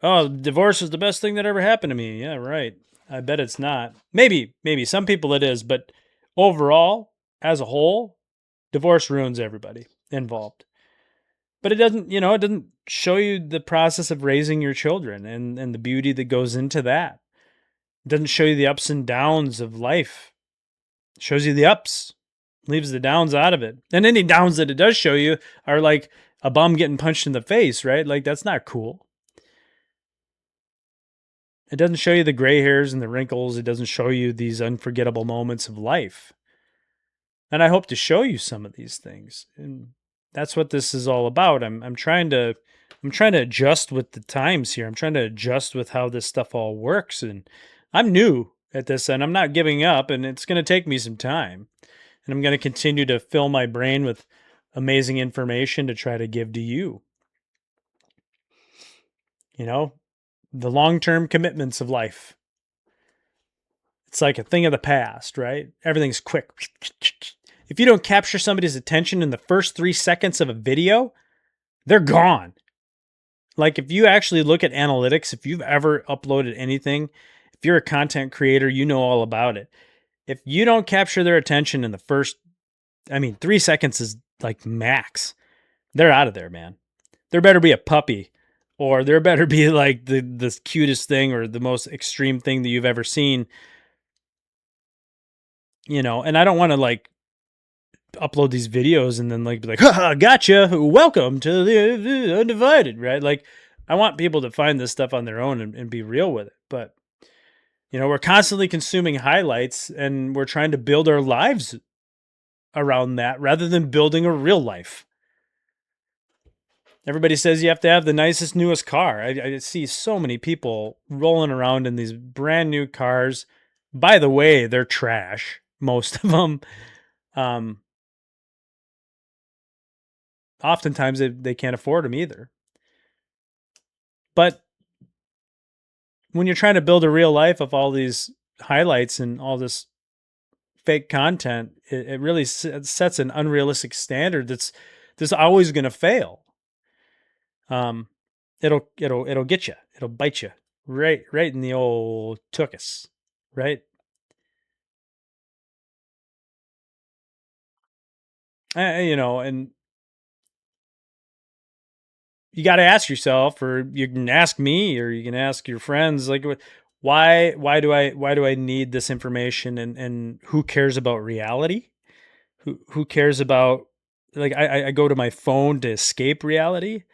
oh, divorce is the best thing that ever happened to me. Yeah, right. I bet it's not. Maybe some people it is, but overall, as a whole, divorce ruins everybody involved. But it doesn't, it doesn't show you the process of raising your children and the beauty that goes into that. It doesn't show you the ups and downs of life. It shows you the ups, leaves the downs out of it. And any downs that it does show you are like a bum getting punched in the face, right? Like, that's not cool. It doesn't show you the gray hairs and the wrinkles. It doesn't show you these unforgettable moments of life. And I hope to show you some of these things. And that's what this is all about. I'm trying to adjust with the times here. I'm trying to adjust with how this stuff all works. And I'm new at this, and I'm not giving up, and it's going to take me some time. And I'm going to continue to fill my brain with amazing information to try to give to you. The long-term commitments of life. It's like a thing of the past, right? Everything's quick. If you don't capture somebody's attention in the first 3 seconds of a video, they're gone. Like, if you actually look at analytics, if you've ever uploaded anything, if you're a content creator, you know all about it. If you don't capture their attention in the first, 3 seconds is like max. They're out of there, man. There better be a puppy, or there better be like the cutest thing or the most extreme thing that you've ever seen. And I don't want to like upload these videos and then like be like, haha, gotcha, welcome to the Undivided, right? Like, I want people to find this stuff on their own and be real with it. But we're constantly consuming highlights, and we're trying to build our lives around that rather than building a real life. Everybody says you have to have the nicest, newest car. I see so many people rolling around in these brand new cars. By the way, they're trash, most of them. Oftentimes they can't afford them either. But when you're trying to build a real life of all these highlights and all this fake content, it really sets an unrealistic standard that's always going to fail. It'll get you. It'll bite you right in the old tuchus, right? And you got to ask yourself, or you can ask me, or you can ask your friends, like, why do I need this information, and who cares about reality? Who cares about, like, I go to my phone to escape reality?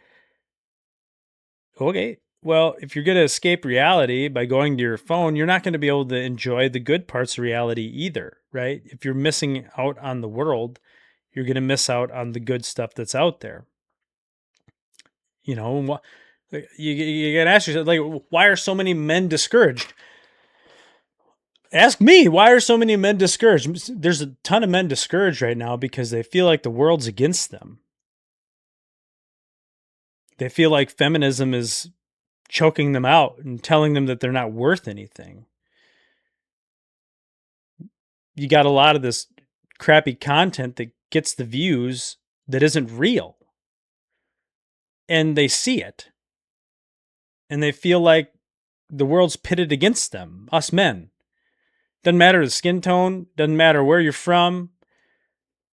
Okay, well, if you're going to escape reality by going to your phone, you're not going to be able to enjoy the good parts of reality either, right? If you're missing out on the world, you're going to miss out on the good stuff that's out there. You got to ask yourself, like, why are so many men discouraged? Ask me, why are so many men discouraged? There's a ton of men discouraged right now because they feel like the world's against them. They feel like feminism is choking them out and telling them that they're not worth anything. You got a lot of this crappy content that gets the views that isn't real. And they see it. And they feel like the world's pitted against them, us men. Doesn't matter the skin tone, doesn't matter where you're from.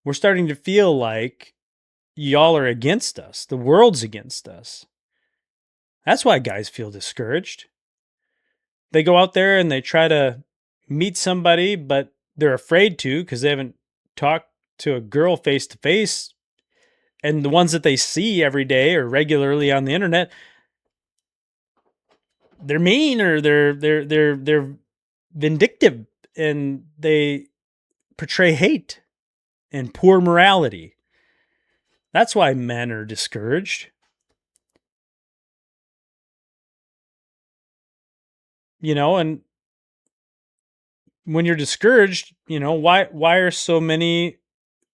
We're starting to feel like y'all are against us. The world's against us. That's why guys feel discouraged. They go out there and they try to meet somebody, but they're afraid to because they haven't talked to a girl face to face. And the ones that they see every day or regularly on the internet, they're mean, or they're vindictive, and they portray hate and poor morality. That's why men are discouraged. And when you're discouraged, why are so many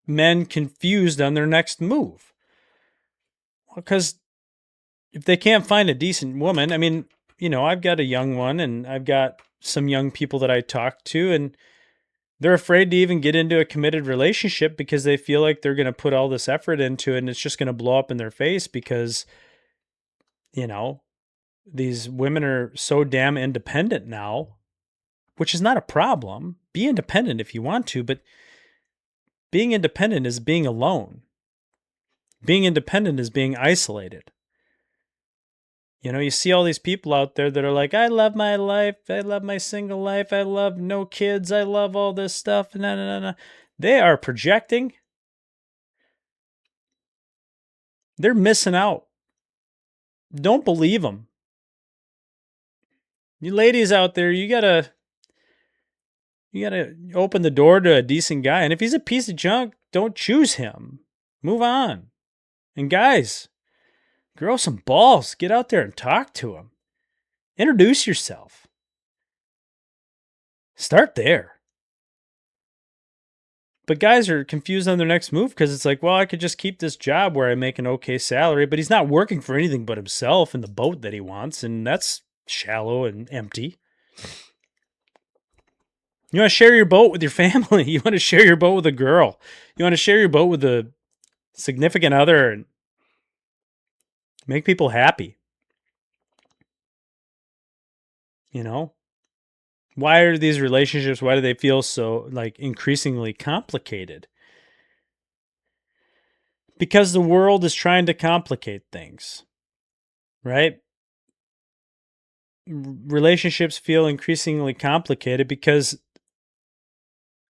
men confused on their next move? Because if they can't find a decent woman, I've got a young one, and I've got some young people that I talk to, and they're afraid to even get into a committed relationship because they feel like they're going to put all this effort into it and it's just going to blow up in their face because You know, these women are so damn independent now, which is not a problem. Be independent if you want to, but being independent is being alone. Being independent is being isolated. You see all these people out there that are like, I love my life. I love my single life. I love no kids. I love all this stuff. No, no, no, no. They are projecting. They're missing out. Don't believe them. You ladies out there, you gotta open the door to a decent guy. And if he's a piece of junk, don't choose him. Move on. And guys, grow some balls. Get out there and talk to him. Introduce yourself. Start there. But guys are confused on their next move because it's like, well, I could just keep this job where I make an okay salary, but he's not working for anything but himself and the boat that he wants, and that's shallow and empty. You want to share your boat with your family. You want to share your boat with a girl. You want to share your boat with a significant other and make people happy. Why are these relationships, why do they feel so increasingly complicated? Because the world is trying to complicate things, right? Relationships feel increasingly complicated because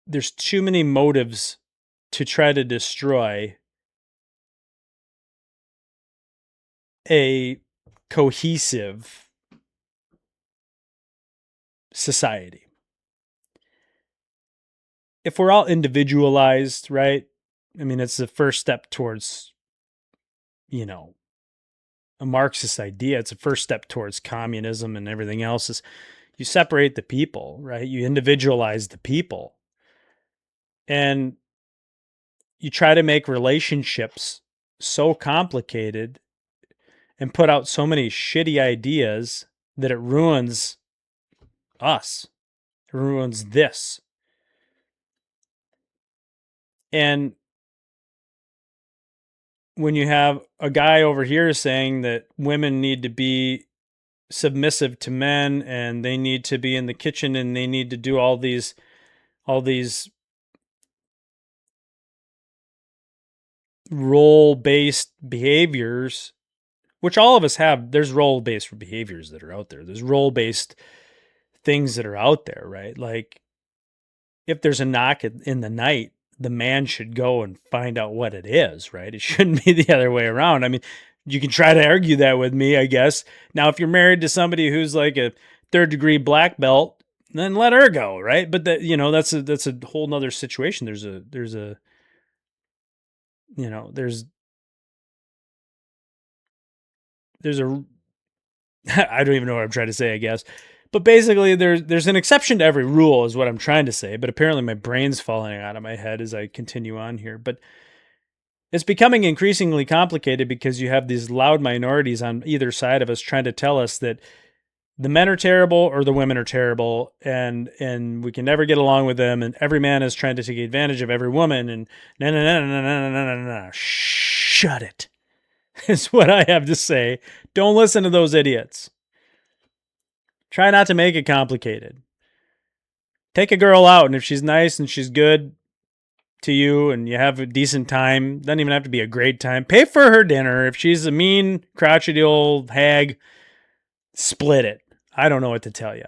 there's too many motives to try to destroy a cohesive society. If we're all individualized, right? I mean, it's the first step towards, a Marxist idea. It's a first step towards communism and everything else is you separate the people, right? You individualize the people. And you try to make relationships so complicated and put out so many shitty ideas that it ruins us. It ruins this. And when you have a guy over here saying that women need to be submissive to men and they need to be in the kitchen and they need to do all these role-based behaviors, which all of us have. There's role-based behaviors that are out there. There's role-based things that are out there, right? Like if there's a knock in the night, the man should go and find out what it is, right? It shouldn't be the other way around. I mean, you can try to argue that with me, I guess. Now, if you're married to somebody who's like a third-degree black belt, then let her go, right? But that's a whole nother situation. There's a I don't even know what I'm trying to say, I guess. But basically, there's an exception to every rule is what I'm trying to say. But apparently my brain's falling out of my head as I continue on here. But it's becoming increasingly complicated because you have these loud minorities on either side of us trying to tell us that the men are terrible or the women are terrible, and we can never get along with them, and every man is trying to take advantage of every woman, and no. Shut it. Is what I have to say. Don't listen to those idiots. Try not to make it complicated. Take a girl out, and if she's nice and she's good to you and you have a decent time, doesn't even have to be a great time, pay for her dinner. If she's a mean, crotchety old hag, split it. I don't know what to tell you.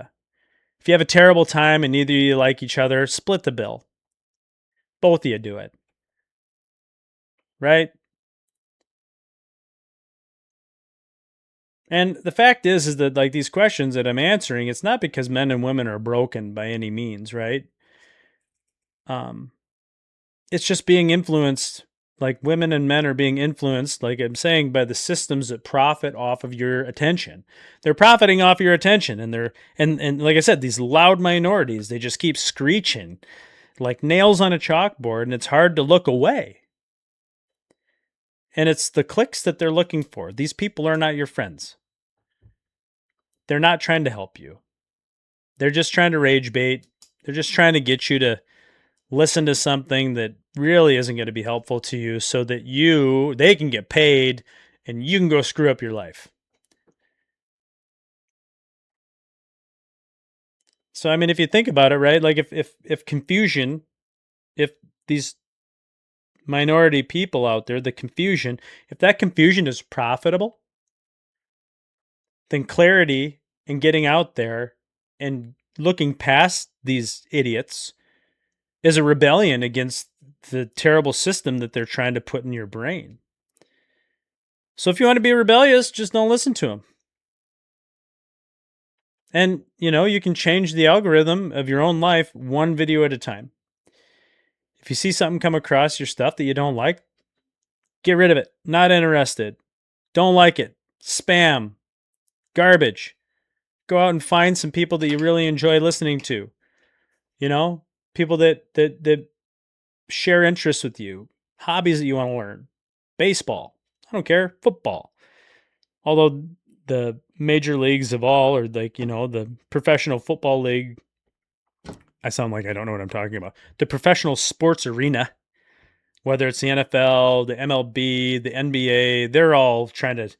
If you have a terrible time and neither of you like each other, split the bill. Both of you do it. Right? And the fact is that like these questions that I'm answering, it's not because men and women are broken by any means, right? It's just being influenced, like women and men are being influenced, like I'm saying, by the systems that profit off of your attention. They're profiting off your attention, and like I said, these loud minorities, they just keep screeching like nails on a chalkboard, and it's hard to look away. And it's the clicks that they're looking for. These people are not your friends. They're not trying to help you. They're just trying to rage bait. They're just trying to get you to listen to something that really isn't going to be helpful to you so that they can get paid and you can go screw up your life. So I mean, if you think about it, right? Like if confusion, if these minority people out there, the confusion, if that confusion is profitable, then clarity and getting out there and looking past these idiots is a rebellion against the terrible system that they're trying to put in your brain. So if you want to be rebellious, just don't listen to them. And, you can change the algorithm of your own life one video at a time. If you see something come across your stuff that you don't like, get rid of it. Not interested. Don't like it. Spam. Garbage. Go out and find some people that you really enjoy listening to. People that share interests with you, hobbies that you want to learn. Baseball. I don't care. Football. Although the major leagues of all, or the professional football league, I sound like I don't know what I'm talking about. The professional sports arena, whether it's the NFL, the MLB, the NBA, they're all trying to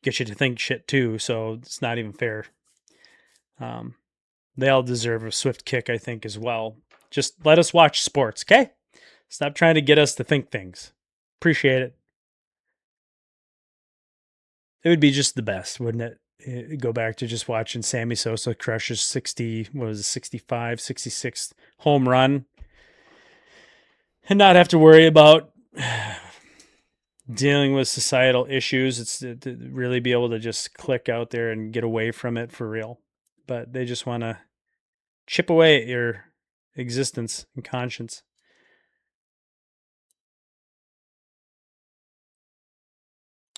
get you to think shit too. So it's not even fair. They all deserve a swift kick, I think, as well. Just let us watch sports, okay? Stop trying to get us to think things. Appreciate it. It would be just the best, wouldn't it? Go back to just watching Sammy Sosa crush his 65, 66th home run and not have to worry about dealing with societal issues. It's to really be able to just click out there and get away from it for real. But they just want to chip away at your existence and conscience.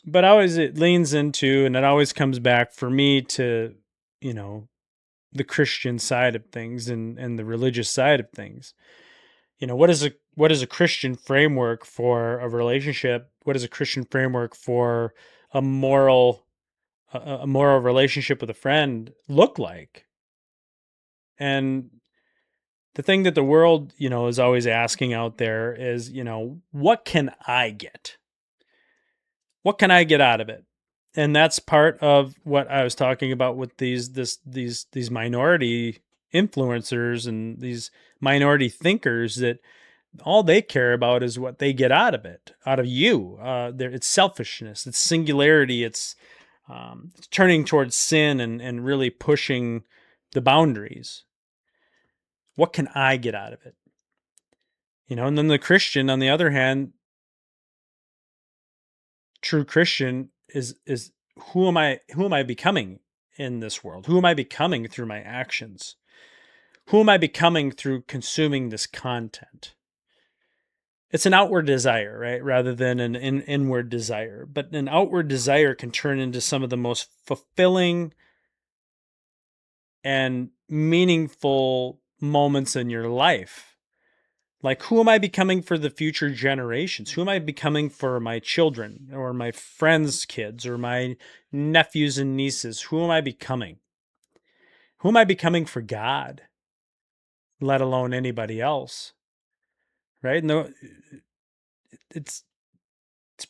But always it leans into, and it always comes back for me to, the Christian side of things and the religious side of things. What is a Christian framework for a relationship? What is a Christian framework for a moral relationship with a friend look like? And the thing that the world, is always asking out there is, what can I get? What can I get out of it? And that's part of what I was talking about with these minority influencers and these minority thinkers, that all they care about is what they get out of it, out of you. It's selfishness, it's singularity, it's turning towards sin and really pushing the boundaries. What can I get out of it? And then the Christian, on the other hand, true Christian is who am I becoming in this world? Who am I becoming through my actions? Who am I becoming through consuming this content? It's an outward desire, right? Rather than an inward desire. But an outward desire can turn into some of the most fulfilling and meaningful moments in your life. Like, who am I becoming for the future generations? Who am I becoming for my children or my friends' kids or my nephews and nieces? Who am I becoming? Who am I becoming for God, let alone anybody else? Right? No, it's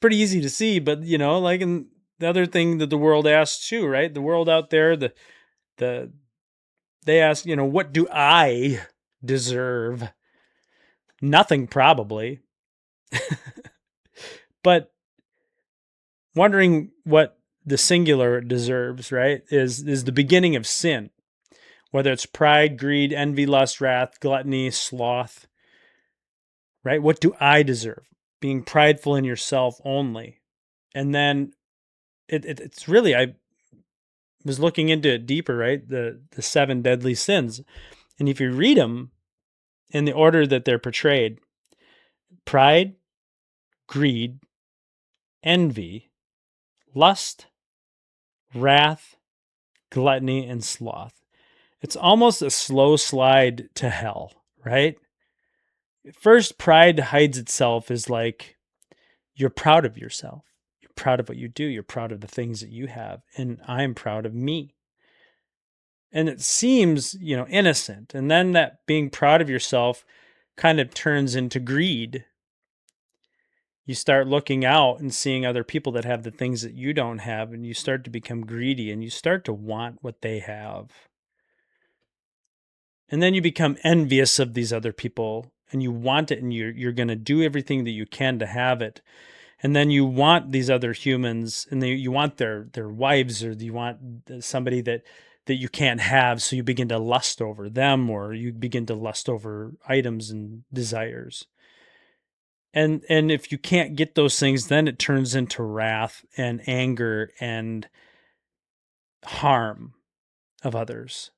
pretty easy to see, but like in the other thing that the world asks too, right? The world out there, they ask, what do I deserve? Nothing, probably. But wondering what the singular deserves, right, is the beginning of sin. Whether it's pride, greed, envy, lust, wrath, gluttony, sloth, right? What do I deserve? Being prideful in yourself only. And then it's really, I was looking into it deeper, right? The 7 deadly sins. And if you read them in the order that they're portrayed, pride, greed, envy, lust, wrath, gluttony, and sloth. It's almost a slow slide to hell, right? First, pride hides itself as like, you're proud of yourself. You're proud of what you do. You're proud of the things that you have. And I'm proud of me. And it seems, innocent. And then that being proud of yourself kind of turns into greed. You start looking out and seeing other people that have the things that you don't have, and you start to become greedy and you start to want what they have. And then you become envious of these other people and you want it and you're going to do everything that you can to have it. And then you want these other humans and you want their wives, or you want somebody that you can't have, so you begin to lust over them, or you begin to lust over items and desires. And if you can't get those things, then it turns into wrath and anger and harm of others.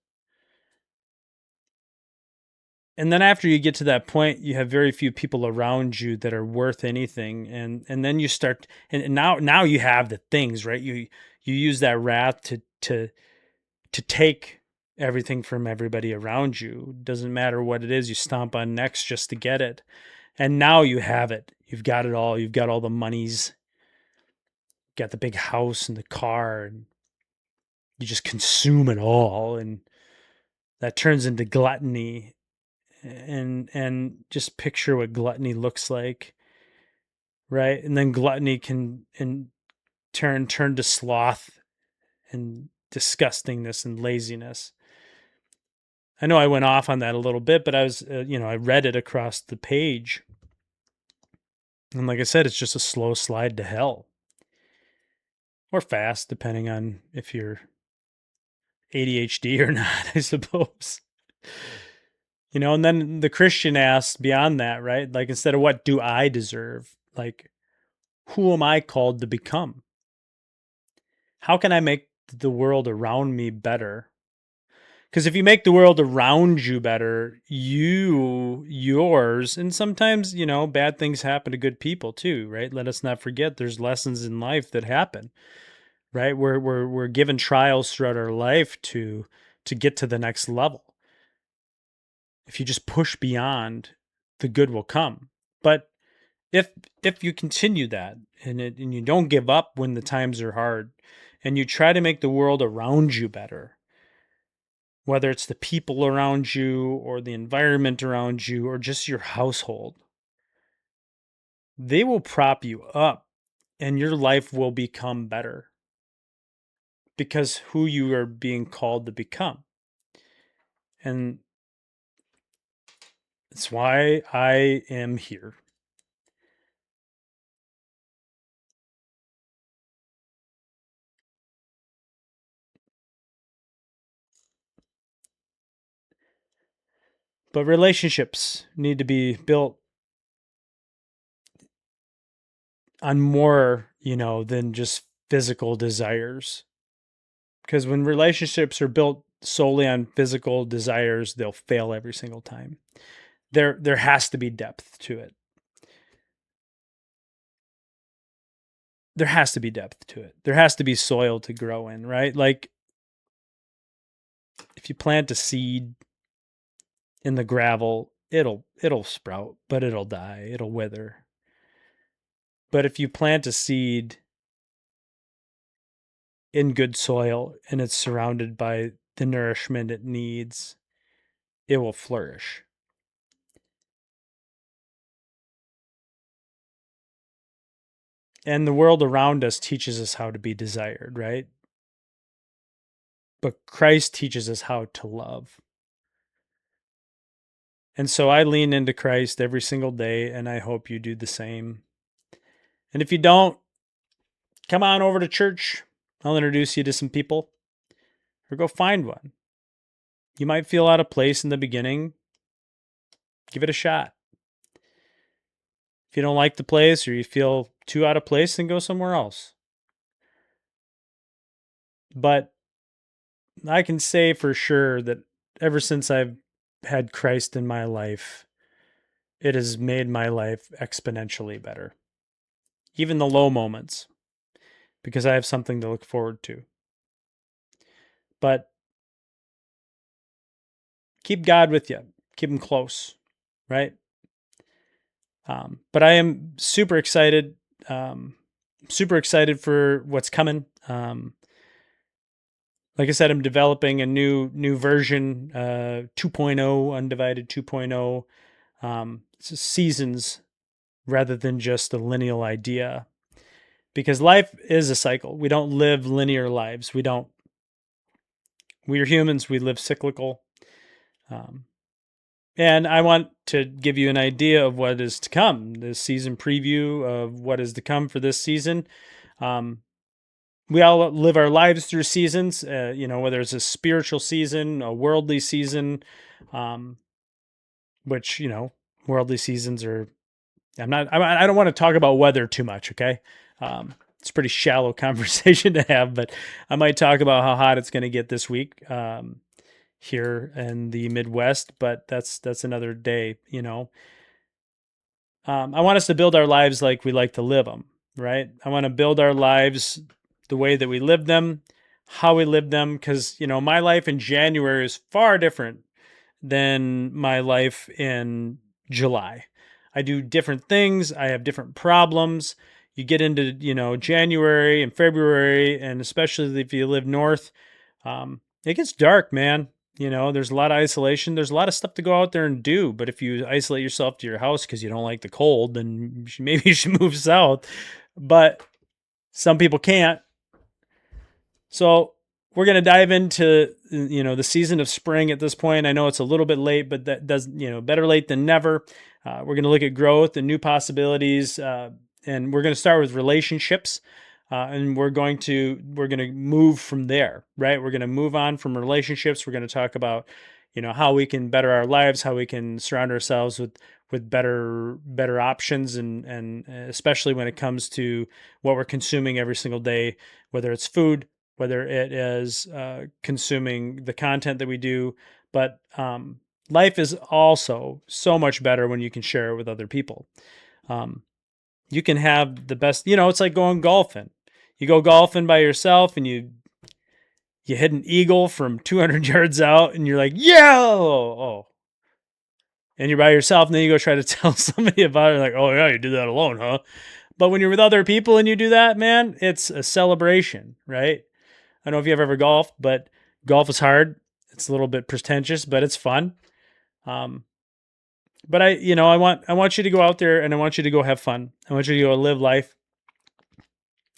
And then after you get to that point, you have very few people around you that are worth anything. And then you start, and now you have the things, right? You use that wrath to take everything from everybody around you. Doesn't matter what it is, you stomp on necks just to get it. And now you have it. You've got it all. You've got all the monies, got the big house and the car, and you just consume it all. And that turns into gluttony. And just picture what gluttony looks like, right? And then gluttony can in turn to sloth and disgustingness and laziness. I know I went off on that a little bit, but I was, I read it across the page. And like I said, it's just a slow slide to hell. Or fast, depending on if you're ADHD or not, I suppose. And then the Christian asks beyond that, right? Like, instead of what do I deserve, like, who am I called to become? How can I make the world around me better? Because if you make the world around you better, yours, and sometimes, bad things happen to good people too, right? Let us not forget there's lessons in life that happen, right? We're given trials throughout our life to get to the next level. If you just push beyond, the good will come. But if you continue that and you don't give up when the times are hard, and you try to make the world around you better, whether it's the people around you or the environment around you or just your household, they will prop you up and your life will become better because who you are being called to become. And that's why I am here. But relationships need to be built on more, than just physical desires. Because when relationships are built solely on physical desires, they'll fail every single time. There has to be depth to it. There has to be depth to it. There has to be soil to grow in, right? Like, if you plant a seed in the gravel, it'll sprout, but it'll die, it'll wither. But if you plant a seed in good soil and it's surrounded by the nourishment it needs, it will flourish. And the world around us teaches us how to be desired, right? But Christ teaches us how to love. And so I lean into Christ every single day, and I hope you do the same. And if you don't, come on over to church. I'll introduce you to some people, or go find one. You might feel out of place in the beginning. Give it a shot. If you don't like the place or you feel too out of place, then go somewhere else. But I can say for sure that ever since I've had Christ in my life, it has made my life exponentially better. Even the low moments, because I have something to look forward to. But keep God with you. Keep him close, right? But I am super excited. Super excited for what's coming. Like I said, I'm developing a new version, 2.0, Undivided 2.0. It's seasons rather than just a lineal idea. Because life is a cycle. We don't live linear lives. We don't. We are humans. We live cyclical. Um, and I want to give you an idea of what is to come, the season preview of what is to come for this season. We all live our lives through seasons, whether it's a spiritual season, a worldly season, um, which, worldly seasons are, I don't want to talk about weather too much. Okay. It's a pretty shallow conversation to have, but I might talk about how hot it's going to get this week, here in the Midwest, but that's another day, I want us to build our lives like we like to live them, right? I want to build our lives the way that we live them, how we live them, because, my life in January is far different than my life in July. I do different things, I have different problems. You get into, January and February, and especially if you live north, it gets dark, man. There's a lot of isolation. There's a lot of stuff to go out there and do. But if you isolate yourself to your house because you don't like the cold, then maybe you should move south. But some people can't. So we're going to dive into, the season of spring at this point. I know it's a little bit late, but that does, better late than never. We're going to look at growth and new possibilities. And we're going to start with relationships. And we're going to move from there, right? We're going to move on from relationships. We're going to talk about, how we can better our lives, how we can surround ourselves with better options, and especially when it comes to what we're consuming every single day, whether it's food, whether it is consuming the content that we do. But life is also so much better when you can share it with other people. You can have the best, it's like going golfing. You go golfing by yourself and you hit an eagle from 200 yards out and you're like, yeah, oh. And you're by yourself, and then you go try to tell somebody about it, like, oh yeah, you did that alone, huh? But when you're with other people and you do that, man, it's a celebration, right? I don't know if you've ever golfed, but golf is hard. It's a little bit pretentious, but it's fun. But I want you to go out there and I want you to go have fun. I want you to go live life.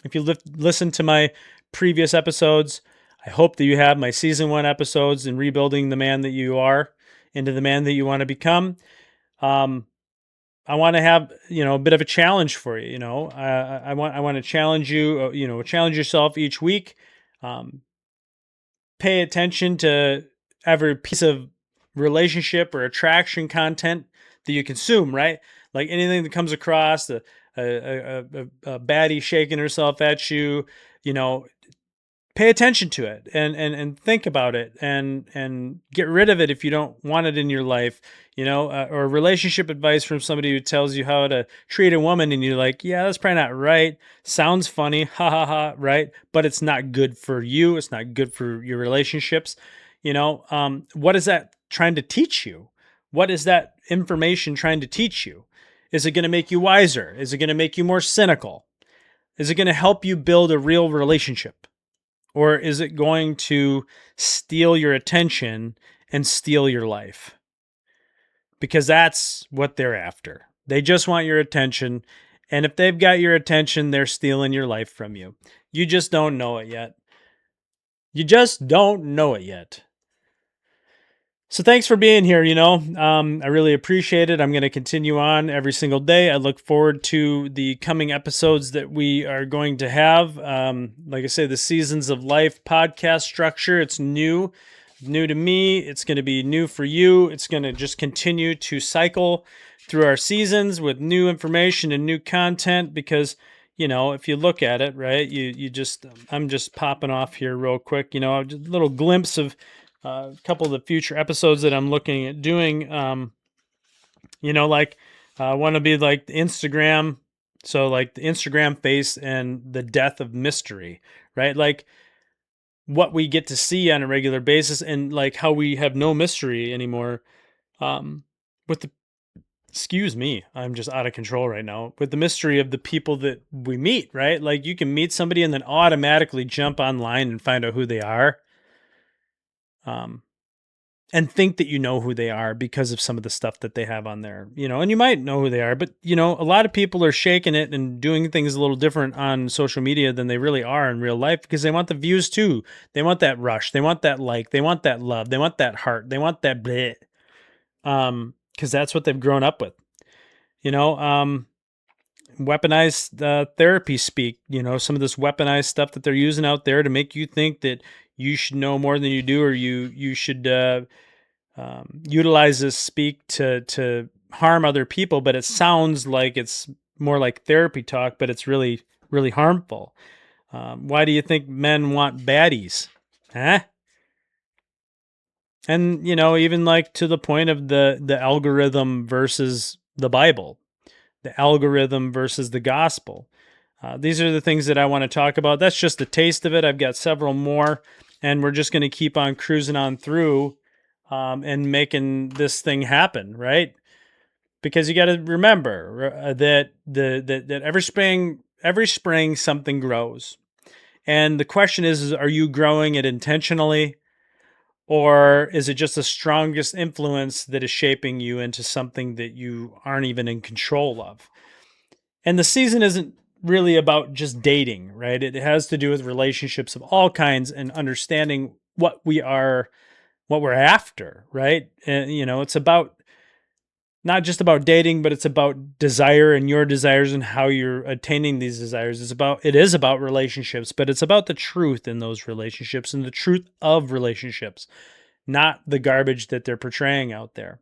If you listen to my previous episodes, I hope that you have my season 1 episodes in rebuilding the man that you are into the man that you want to become. I want to have, a bit of a challenge for you. I want to challenge you, challenge yourself each week. Pay attention to every piece of relationship or attraction content that you consume, right? Like anything that comes across, a baddie shaking herself at you, pay attention to it and think about it and get rid of it if you don't want it in your life, or relationship advice from somebody who tells you how to treat a woman and you're like, yeah, that's probably not right. Sounds funny, ha ha ha, right? But it's not good for you. It's not good for your relationships. What is that trying to teach you? What is that information trying to teach you? Is it going to make you wiser? Is it going to make you more cynical? Is it going to help you build a real relationship? Or is it going to steal your attention and steal your life? Because that's what they're after. They just want your attention. And if they've got your attention, they're stealing your life from you. You just don't know it yet. You just don't know it yet. So thanks for being here. I really appreciate it. I'm going to continue on every single day. I look forward to the coming episodes that we are going to have. Like I say, the Seasons of Life podcast structure, it's new to me. It's going to be new for you. It's going to just continue to cycle through our seasons with new information and new content because, if you look at it, right, I'm just popping off here real quick, just a little glimpse of a couple of the future episodes that I'm looking at doing. I want to be like the Instagram. So like the Instagram face and the death of mystery, right? Like what we get to see on a regular basis and like how we have no mystery anymore. Excuse me, I'm just out of control right now with the mystery of the people that we meet, right? Like you can meet somebody and then automatically jump online and find out who they are. and think that you know who they are because of some of the stuff that they have on there, and you might know who they are, but a lot of people are shaking it and doing things a little different on social media than they really are in real life because they want the views too. They want that rush. They want that like, they want that love. They want that heart. They want that bleh. Cause that's what they've grown up with, weaponized therapy speak, some of this weaponized stuff that they're using out there to make you think that you should know more than you do, or you should utilize this speak to harm other people. But it sounds like it's more like therapy talk, but it's really, really harmful. Why do you think men want baddies? Huh? And, even like to the point of the algorithm versus the Bible, the algorithm versus the gospel. These are the things that I want to talk about. That's just a taste of it. I've got several more, and we're just going to keep on cruising on through and making this thing happen, right? Because you got to remember that that every spring something grows, and the question is, are you growing it intentionally? Or is it just the strongest influence that is shaping you into something that you aren't even in control of? And the season isn't really about just dating, right? It has to do with relationships of all kinds and understanding what we're after, right? And, it's about not just about dating, but it's about desire and your desires and how you're attaining these desires. It is about relationships, but it's about the truth in those relationships and the truth of relationships, not the garbage that they're portraying out there.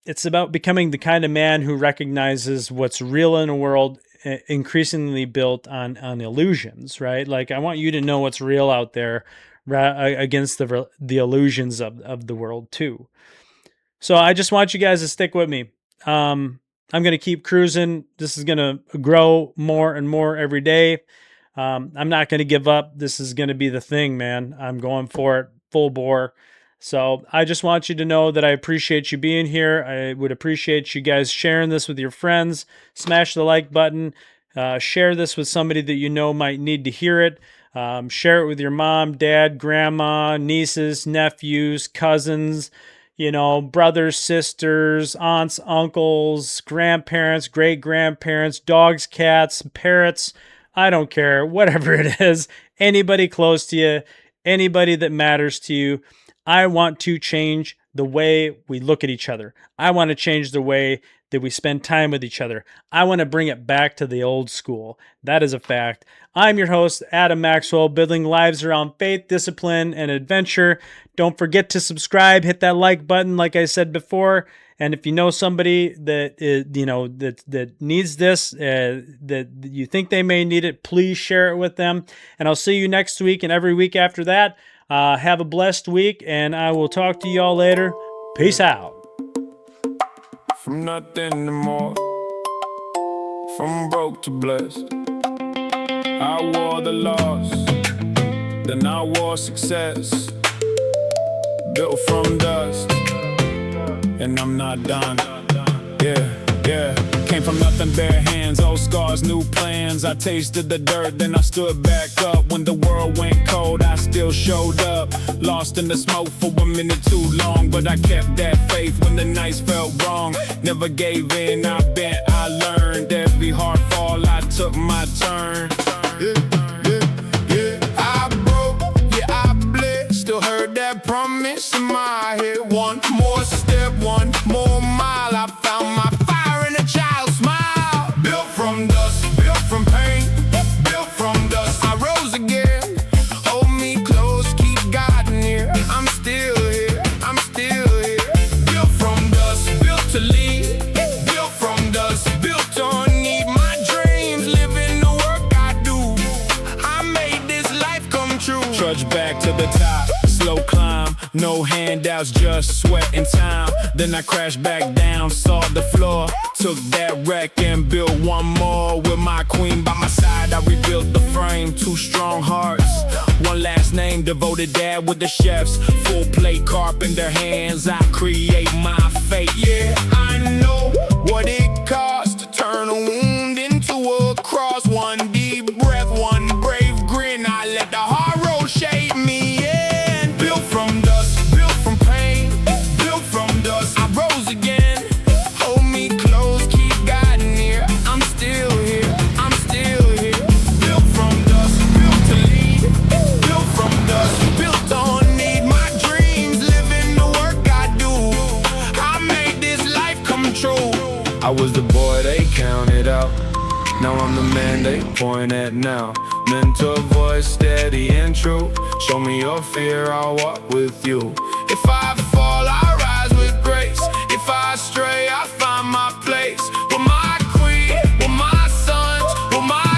It's about becoming the kind of man who recognizes what's real in a world increasingly built on illusions, right? Like, I want you to know what's real out there against the illusions of the world too. So I just want you guys to stick with me. I'm going to keep cruising. This is going to grow more and more every day. I'm not going to give up. This is going to be the thing, man. I'm going for it full bore. So I just want you to know that I appreciate you being here. I would appreciate you guys sharing this with your friends. Smash the like button. Share this with somebody that you know might need to hear it. Share it with your mom, dad, grandma, nieces, nephews, cousins, brothers, sisters, aunts, uncles, grandparents, great-grandparents, dogs, cats, parrots. I don't care, whatever it is, anybody close to you, anybody that matters to you. I want to change the way we look at each other. I want to change the way that we spend time with each other. I want to bring it back to the old school. That is a fact. I'm your host, Adam Maxwell, building lives around faith, discipline, and adventure. Don't forget to subscribe, hit that like button like I said before. And if you know somebody that that needs this, that you think they may need it, please share it with them. And I'll see you next week and every week after that. Have a blessed week, and I will talk to y'all later. Peace out. From nothing to more, from broke to blessed. I wore the loss, then I wore success. Built from dust, and I'm not done. Yeah. Came from nothing, bare hands, old scars, new plans. I tasted the dirt, then I stood back up. When the world went cold, I still showed up. Lost in the smoke for a minute too long, but I kept that faith when the nights felt wrong. Never gave in, I bent, I learned. Every hard fall, I took my turn. Yeah. I broke, yeah, I bled. Still heard that promise in my head. One more step, one more mile. I found my fire in a child's smile. Built from dust, built from pain, built from dust. I rose again. Hold me close, keep God near. I'm still here, I'm still here. Built from dust, built to lead. Built from dust, built to need my dreams. Living the work I do. I made this life come true. Trudge back to the top, slow climb. No handouts, just sweat and time. Then I crashed back down, saw the floor. Took that wreck and built one more. With my queen by my side, I rebuilt the frame. Two strong hearts, one last name. Devoted dad with the chefs. Full plate carpenter hands, I create my fate. Yeah, I know what it costs to turn a wound into a cross. One deep breath, one brave grin. I let the hard road shape me, yeah. And built point at now. Mentor voice, steady and true. Show me your fear, I'll walk with you. If I fall, I rise with grace. If I stray, I find my place. With my queen, with my sons, with my